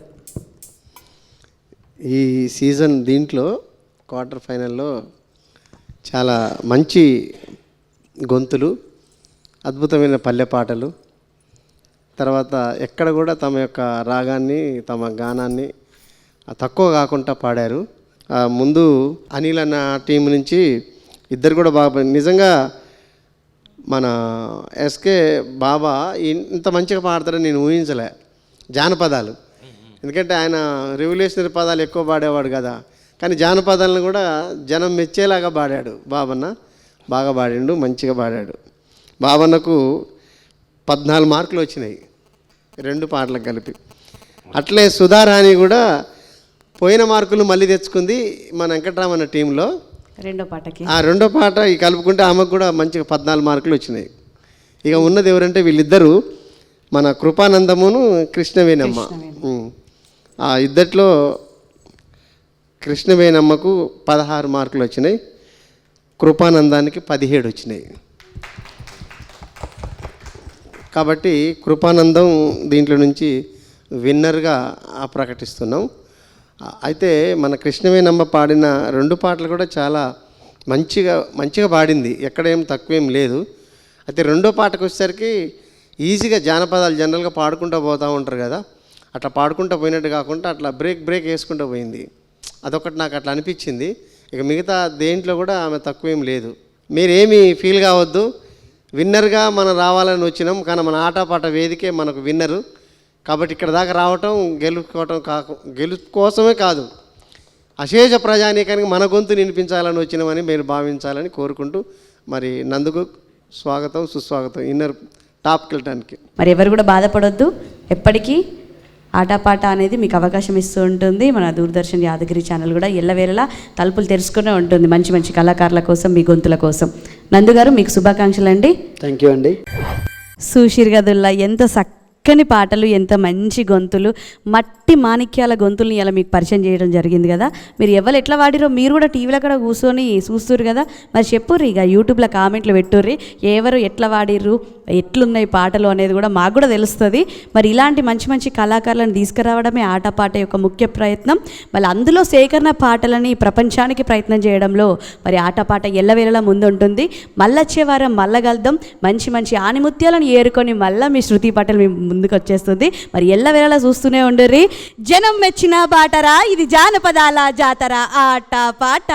Speaker 2: ఈ సీజన్ దీంట్లో క్వార్టర్ ఫైనల్లో చాలా మంచి గొంతులు, అద్భుతమైన పల్లె పాటలు, తర్వాత ఎక్కడ కూడా తమ యొక్క రాగాన్ని, తమ గానాన్ని తక్కువ కాకుండా పాడారు. ముందు అనిల్ అన్న టీం నుంచి ఇద్దరు కూడా బాగా, నిజంగా మన ఎస్కే బాబా ఇంత మంచిగా పాడతారని నేను ఊహించలే జానపదాలు. ఎందుకంటే ఆయన రెవల్యూషనరీ పదాలు ఎక్కువ పాడేవాడు కదా, కానీ జానపదాలను కూడా జనం మెచ్చేలాగా పాడాడు బాబన్న. బాగా పాడిండు, మంచిగా పాడాడు. బాబన్నకు 14 మార్కులు వచ్చినాయి 2 పాటలకు కలిపి. అట్లే సుధారాణి కూడా పోయిన మార్కులు మళ్ళీ తెచ్చుకుంది మన వెంకటరామన్న టీంలో.
Speaker 1: రెండో పాటకి
Speaker 2: రెండో పాట ఈ కలుపుకుంటే ఆమెకు కూడా మంచిగా 14 మార్కులు వచ్చినాయి. ఇక ఉన్నది ఎవరంటే వీళ్ళిద్దరూ, మన కృపానందమును కృష్ణవేణమ్మ. ఆ ఇద్దట్లో కృష్ణవేణమ్మకు 16 మార్కులు వచ్చినాయి, కృపానందానికి 17 వచ్చినాయి. కాబట్టి కృపానందం దీంట్లో నుంచి విన్నర్గా ప్రకటిస్తున్నాం. అయితే మన కృష్ణవేణమ్మ పాడిన 2 పాటలు కూడా చాలా మంచిగా పాడింది, ఎక్కడేం తక్కువేం లేదు. అయితే రెండో పాటకు వచ్చేసరికి ఈజీగా జానపదాలు జనరల్గా పాడుకుంటూ పోతూ ఉంటారు కదా, అట్లా పాడుకుంటూ పోయినట్టు కాకుండా అట్లా బ్రేక్ వేసుకుంటూ పోయింది. అదొకటి నాకు అట్లా అనిపించింది. ఇక మిగతా దేంట్లో కూడా ఆమె తక్కువేం లేదు. మీరేమీ ఫీల్ కావద్దు, విన్నర్గా మనం రావాలని వచ్చినాం, కానీ మన ఆటపాట వేదికే మనకు విన్నరు. కాబట్టి ఇక్కడ దాకా రావటం గెలుపు కోసమే కాదు, అశేష ప్రజానీకానికి మన గొంతు వినిపించాలని వచ్చినామని మీరు భావించాలని కోరుకుంటూ, మరి నందుకు స్వాగతం, సుస్వాగతం ఇన్నర్ టాప్కి వెళ్ళటానికి.
Speaker 1: మరి ఎవరు కూడా బాధపడొద్దు, ఎప్పటికీ ఆటపాట అనేది మీకు అవకాశం ఇస్తూ ఉంటుంది. మన దూరదర్శన్ యాదగిరి ఛానల్ కూడా ఎల్లవేళలా తలుపులు తెరుచుకునే ఉంటుంది మంచి మంచి కళాకారుల కోసం, మీ గొంతుల కోసం. నందు గారు మీకు శుభాకాంక్షలు అండి.
Speaker 5: థ్యాంక్ యూ అండి.
Speaker 1: సుశీర్ గదుల్లా ఎంత చక్కని పాటలు, ఎంత మంచి గొంతులు, మట్టి మాణిక్యాల గొంతుల్ని ఇలా మీకు పరిచయం చేయడం జరిగింది కదా. మీరు ఎవరు ఎట్లా వాడిరో మీరు కూడా టీవీలో కూడా కూర్చొని చూస్తుర్రు కదా, మరి చెప్పుర్రి, ఇక యూట్యూబ్లో కామెంట్లు పెట్టుర్రి, ఎవరు ఎట్లా వాడిర్రు, ఎట్లున్నాయి పాటలు అనేది కూడా మాకు కూడా తెలుస్తుంది. మరి ఇలాంటి మంచి మంచి కళాకారులను తీసుకురావడమే ఆటపాట యొక్క ముఖ్య ప్రయత్నం. మళ్ళీ అందులో సేకరణ పాటలని ప్రపంచానికి ప్రయత్నం చేయడంలో మరి ఆటపాట ఎల్లవేళలా ముందుంటుంది. మళ్ళొచ్చే వారం మళ్ళా కలుద్దాం, మంచి మంచి ఆనిముత్యాలను ఏరుకొని మళ్ళీ మీ శృతి పాటలు మీ ముందుకు వచ్చేస్తుంది. మరి ఎల్లవేళలా చూస్తూనే ఉండుర్రి. జనం మెచ్చిన బాటరా, ఇది జానపదాల జాతర ఆటపాట.